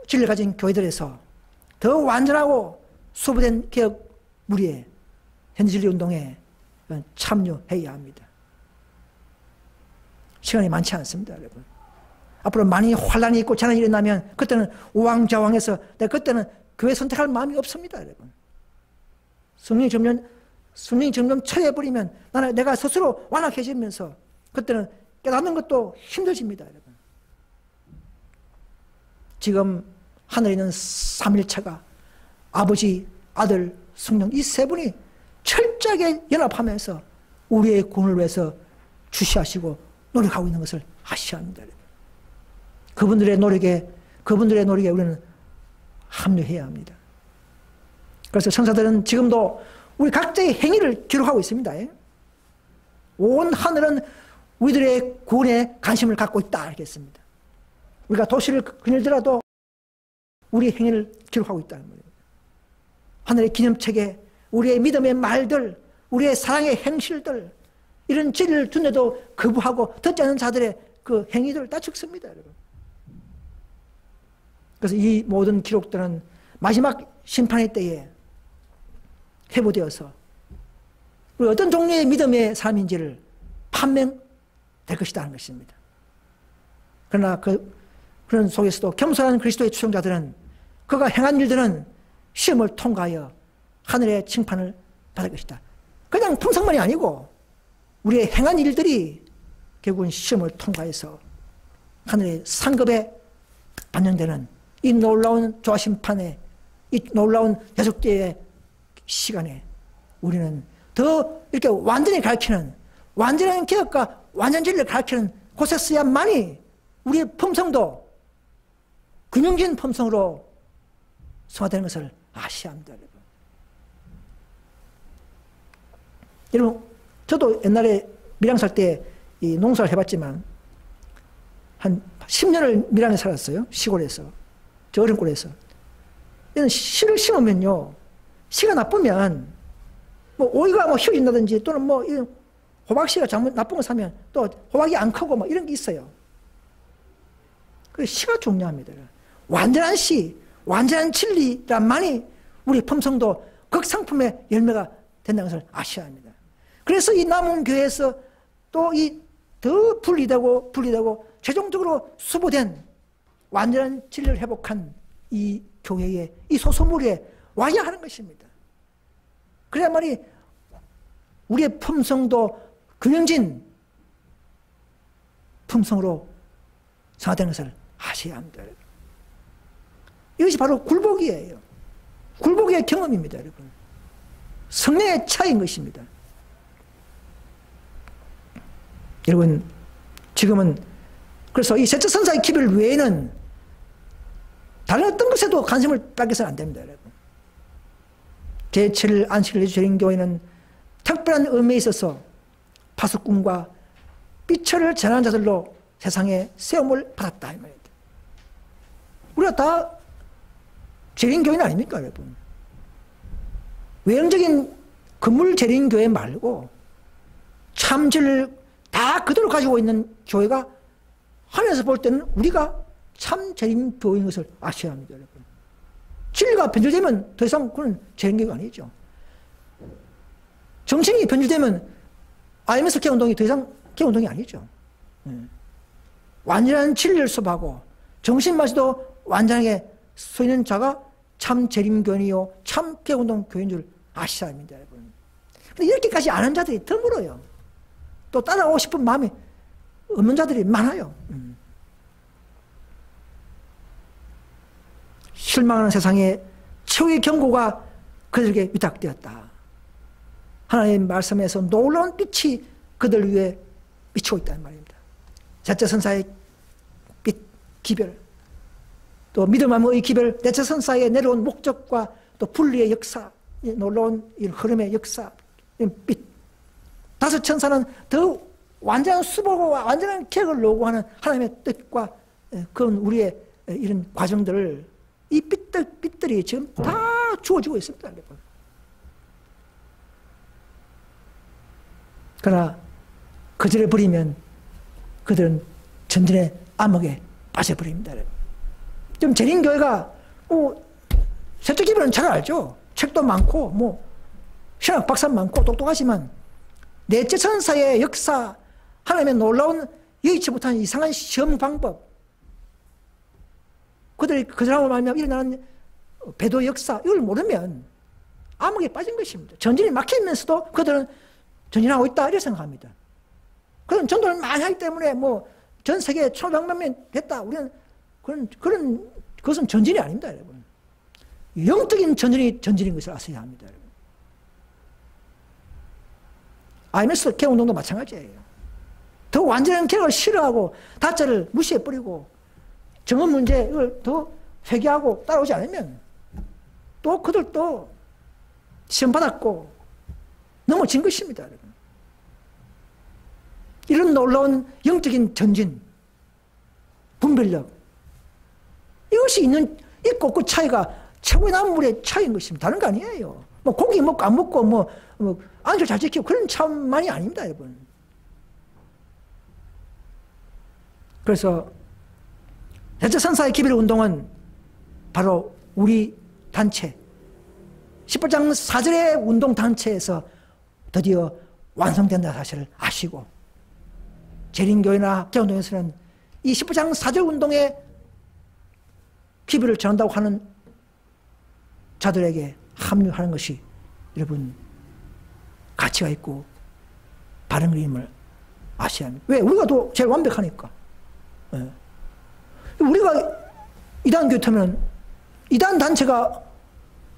진리를 가진 교회들에서 더 완전하고 수부된 개혁 무리에 현지진리 운동에 참여해야 합니다. 시간이 많지 않습니다, 여러분. 앞으로 많이 환란이 있고 재난이 일어나면 그때는 우왕좌왕해서 그때는 교회 선택할 마음이 없습니다, 여러분. 성령이 점점 처해버리면 내가 스스로 완악해지면서 그때는 깨닫는 것도 힘들어집니다, 여러분. 지금 하늘에 있는 삼일체가 아버지, 아들, 성령 이 세 분이 철저하게 연합하면서 우리의 구원을 위해서 주시하시고 노력하고 있는 것을 아셔야 합니다. 그분들의 노력에 우리는 합류해야 합니다. 그래서 천사들은 지금도 우리 각자의 행위를 기록하고 있습니다. 온 하늘은 우리들의 구원에 관심을 갖고 있다 이렇게 했습니다. 우리가 도시를 거닐더라도 우리의 행위를 기록하고 있다는 거예요. 하늘의 기념책에 우리의 믿음의 말들, 우리의 사랑의 행실들, 이런 진리를 듣는데도 거부하고 듣지 않는 자들의 그 행위들을 다 적습니다, 여러분. 그래서 이 모든 기록들은 마지막 심판의 때에 회부되어서 우리 어떤 종류의 믿음의 삶인지를 판명될 것이다 하는 것입니다. 그러나 그런 속에서도 겸손한 그리스도의 추종자들은 그가 행한 일들은 시험을 통과하여 하늘의 칭판을 받을 것이다. 그냥 풍성만이 아니고 우리의 행한 일들이 결국은 시험을 통과해서 하늘의 상급에 반영되는 이 놀라운 조화심판의 이 놀라운 대속죄의 시간에 우리는 더 이렇게 완전히 가르치는 완전한 개혁과 완전 진리를 가르치는 곳에 서야만이 우리의 품성도 균형진 품성으로 성화되는 것을 아셔야 합니다. 여러분, 저도 옛날에 밀양 살 때 이 농사를 해봤지만 한 10년을 밀양에 살았어요. 시골에서. 저 어른골에서. 얘는 씨를 심으면요, 씨가 나쁘면 뭐 오이가 뭐 휘어진다든지 또는 뭐 이런 호박씨가 잘못 나쁜 거 사면 또 호박이 안 크고 뭐 이런 게 있어요. 그 씨가 중요합니다. 완전한 씨, 완전한 진리란만이 우리 품성도 극상품의 열매가 된다는 것을 아셔야 합니다. 그래서 이 남은 교회에서 또 이 더 분리되고 최종적으로 수보된 완전한 진리를 회복한 이 교회에 이 소소물에 와야 하는 것입니다. 그래야만이 우리의 품성도 균형진 품성으로 성화되는 것을 아셔야 합니다. 이것이 바로 굴복이에요. 굴복의 경험입니다, 여러분. 성령의 차이인 것입니다. 여러분, 지금은 그래서 이 셋째 선사의 기별 외에는 다른 어떤 것에도 관심을 뺏겨서는 안 됩니다, 여러분. 제7일 안식일 예수재림교회는 특별한 의미에 있어서 파수꾼과 삐처를 전하는 자들로 세상에 세움을 받았다 이 말입니다. 우리가 다 재림교회는 아닙니까, 여러분? 외형적인 건물 재림교회 말고 참 진리를 다 그대로 가지고 있는 교회가 하늘에서 볼 때는 우리가 참 재림교회인 것을 아셔야 합니다, 여러분. 진리가 변질되면 더 이상 그건 재림교회가 아니죠. 정신이 변질되면 IMS 개운동이 더 이상 개운동이 아니죠. 완전한 진리를 수업하고 정신마저도 완전하게 서 있는 자가 참 재림교회이요 참 개운동 교회인 줄 아셔야 합니다, 여러분. 근데 이렇게까지 아는 자들이 드물어요. 또 따라오고 싶은 마음이 없는 자들이 많아요. 실망하는 세상에 최후의 경고가 그들에게 위탁되었다. 하나님의 말씀에서 놀라운 빛이 그들 위에 비치고 있다는 말입니다. 셋째 선사의 빛, 기별, 또 믿음함의 기별, 넷째 선사의 내려온 목적과 또 분리의 역사, 놀라운 이 흐름의 역사, 빛. 다섯 천사는 더 완전한 수복과 완전한 계획을 요구하는 하나님의 뜻과 그런 우리의 이런 과정들을 이 빛들이 지금 다 주어지고 있습니다, 여러분. 그러나 그들을 버리면 그들은 전전의 암흑에 빠져버립니다. 좀 재림교회가 셋째 기별은 잘 알죠. 책도 많고 신학 박사 많고 똑똑하지만 넷째 천사의 역사, 하나님의 놀라운 예의치 못한 이상한 시험 방법, 그들하고 말미암아 일어나는 배도 역사, 이걸 모르면 암흑에 빠진 것입니다. 전진이 막히면서도 그들은 전진하고 있다 이렇게 생각합니다. 그런 전도를 많이 하기 때문에 전 세계 1,500만 명 됐다. 우리는 그것은 전진이 아닙니다, 여러분. 영적인 전진인 것을 아셔야 합니다. IMS 개혁운동도 마찬가지예요. 더 완전한 개혁을 싫어하고 다자를 무시해버리고 정원 문제를 더 회개하고 따라오지 않으면 또 그들도 시험받았고 넘어진 것입니다. 여러분. 이런 놀라운 영적인 전진, 분별력, 이것이 있고 없고 차이가 최고의 남물의 차이인 것입니다. 다른 거 아니에요. 뭐 고기 먹고 안 먹고 뭐 안전 잘 지키고 그런 차만이 아닙니다, 여러분. 그래서 대체선사의 기별 운동은 바로 우리 단체 18장 4절의 운동단체에서 드디어 완성된다 사실을 아시고 재림교회나 개운동에서는 이 19장 4절 운동에 기별을 전한다고 하는 자들에게 합류하는 것이 여러분 가치가 있고 바른 그림을 아셔야 합니다. 왜? 우리가 더 제일 완벽하니까. 네. 우리가 이단 교회면 이단 단체가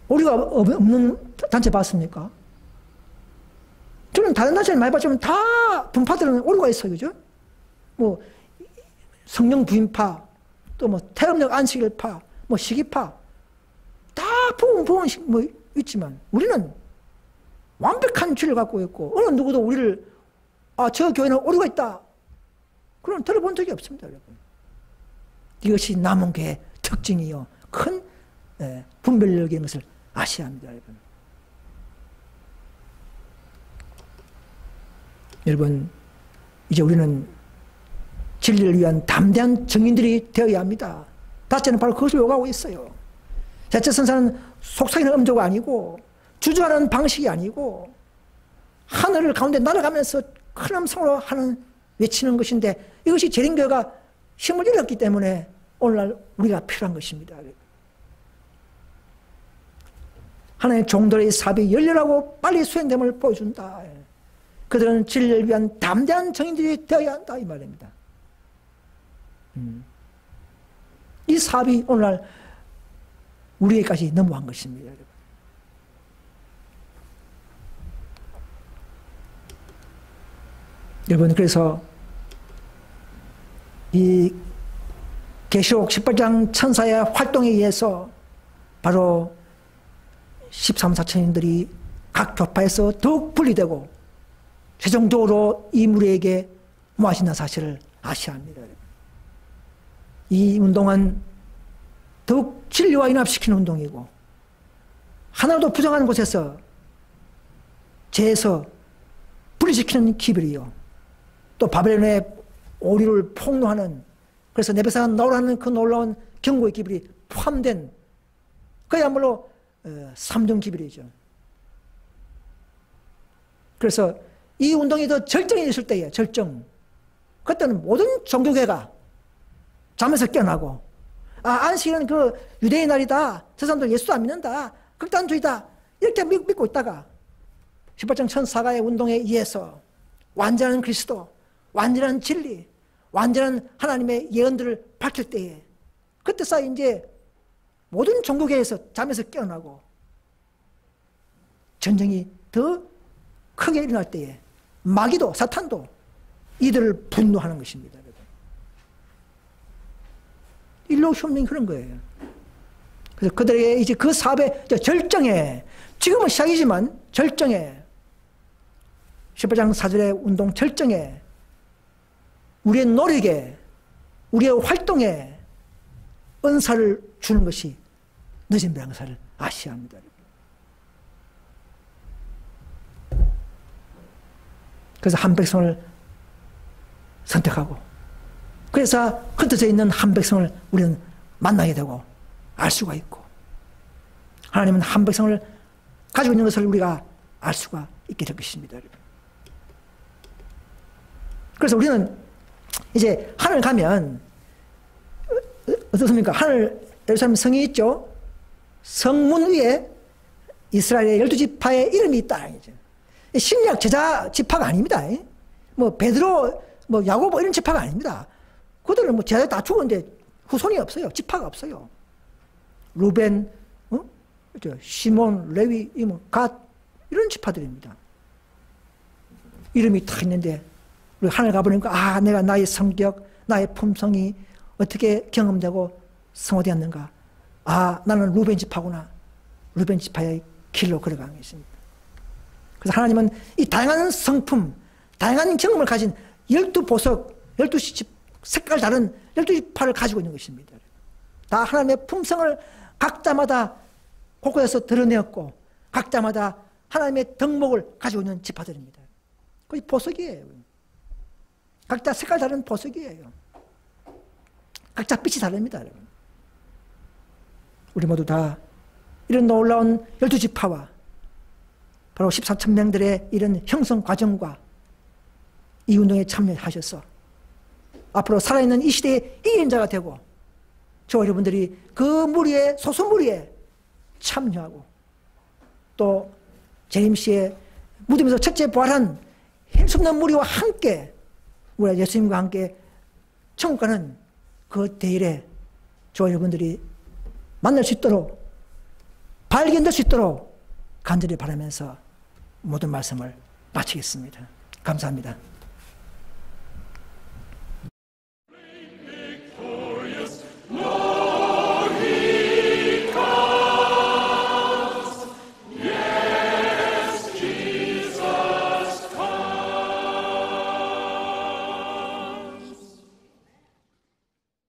우리가 없는 단체 봤습니까? 저는 다른 단체를 많이 봤지만 다 분파들은 오류가 있어요. 그죠? 뭐 성령 부인파, 또 뭐 태음력 안식일파, 뭐 시기파 다 부분 뭐 있지만 우리는 완벽한 주를 갖고 있고 어느 누구도 우리를 저 교회는 오류가 있다 그런 들어본 적이 없습니다. 여러분. 이것이 남은 교회의 특징이요 큰 분별력인 것을 아셔야 합니다. 여러분. 여러분 이제 우리는 진리를 위한 담대한 증인들이 되어야 합니다. 다째는 바로 그것을 요구하고 있어요. 대체선사는 속삭이는 음조가 아니고 주저하는 방식이 아니고 하늘을 가운데 날아가면서 큰 음성으로 하는 외치는 것인데 이것이 재림교회가 힘을 잃었기 때문에 오늘날 우리가 필요한 것입니다. 하나님의 종들의 사업이 열렬하고 빨리 수행됨을 보여준다. 그들은 진리를 위한 담대한 증인들이 되어야 한다 이 말입니다. 이 사업이 오늘날 우리에게까지 넘어간 것입니다. 여러분 그래서 이 계시록 18장 천사의 활동에 의해서 바로 13, 4천인들이 각 교파에서 더욱 분리되고 최종적으로 이 무리에게 모아진다는 사실을 아셔야 합니다. 이 운동은 더욱 진리와 연합시키는 운동이고 하나도 부정하는 곳에서 재에서 분리시키는 기별이요 또 바벨론의 오류를 폭로하는 그래서 네베사가 나오라는 그 놀라운 경고의 기별이 포함된 그야말로 3중 기별이죠. 그래서 이 운동이 더 절정이 있을 때에 절정 그때는 모든 종교계가 잠에서 깨어나고 안식일은 그 유대의 날이다. 저 사람들 예수도 안 믿는다. 극단주의다. 이렇게 믿고 있다가 18장 천사가의 운동에 의해서 완전한 그리스도, 완전한 진리, 완전한 하나님의 예언들을 밝힐 때에 그때서 이제 모든 종교계에서 잠에서 깨어나고 전쟁이 더 크게 일어날 때에 마귀도 사탄도 이들을 분노하는 것입니다. 일로 흉내는 그런 거예요. 그래서 그들에게 이제 그 사업의 절정에 지금은 시작이지만 절정에 18장 4절의 운동 절정에 우리의 노력에 우리의 활동에 은사를 주는 것이 늦은 병사를 아셔야 합니다. 그래서 한 백성을 선택하고 그래서 흩어져 있는 한 백성을 우리는 만나게 되고 알 수가 있고 하나님은 한 백성을 가지고 있는 것을 우리가 알 수가 있게 될 것입니다. 그래서 우리는 이제 하늘 가면 어떻습니까? 하늘 예루살렘 성이 있죠. 성문 위에 이스라엘의 12지파의 이름이 있다. 신약 제자 지파가 아닙니다. 뭐 베드로, 뭐 야고보 이런 지파가 아닙니다. 그들은 뭐 제자 다 죽었는데 후손이 없어요. 지파가 없어요. 루벤, 그렇죠? 시몬, 레위, 갓 이런 지파들입니다. 이름이 다 있는데 우리 하늘 가보니까 내가 나의 성격, 나의 품성이 어떻게 경험되고 성화되었는가. 나는 루벤 지파구나. 루벤 지파의 길로 걸어가는 것입니다. 그래서 하나님은 이 다양한 성품, 다양한 경험을 가진 12보석, 12집 색깔 다른 12지파를 가지고 있는 것입니다. 다 하나님의 품성을 각자마다 곳곳에서 드러내었고 각자마다 하나님의 덕목을 가지고 있는 지파들입니다. 그게 보석이에요. 각자 색깔 다른 보석이에요. 각자 빛이 다릅니다. 여러분. 우리 모두 다 이런 놀라운 12지파와 바로 14,000명들의 이런 형성 과정과 이 운동에 참여하셔서 앞으로 살아있는 이 시대의 이인자가 되고 저와 여러분들이 그 무리에 소수무리에 참여하고 또 제임스의 무덤에서 첫째 부활한 헬 수 없는 무리와 함께 우리 예수님과 함께 천국 가는 그 대일에 저와 여러분들이 만날 수 있도록 발견될 수 있도록 간절히 바라면서 모든 말씀을 마치겠습니다. 감사합니다.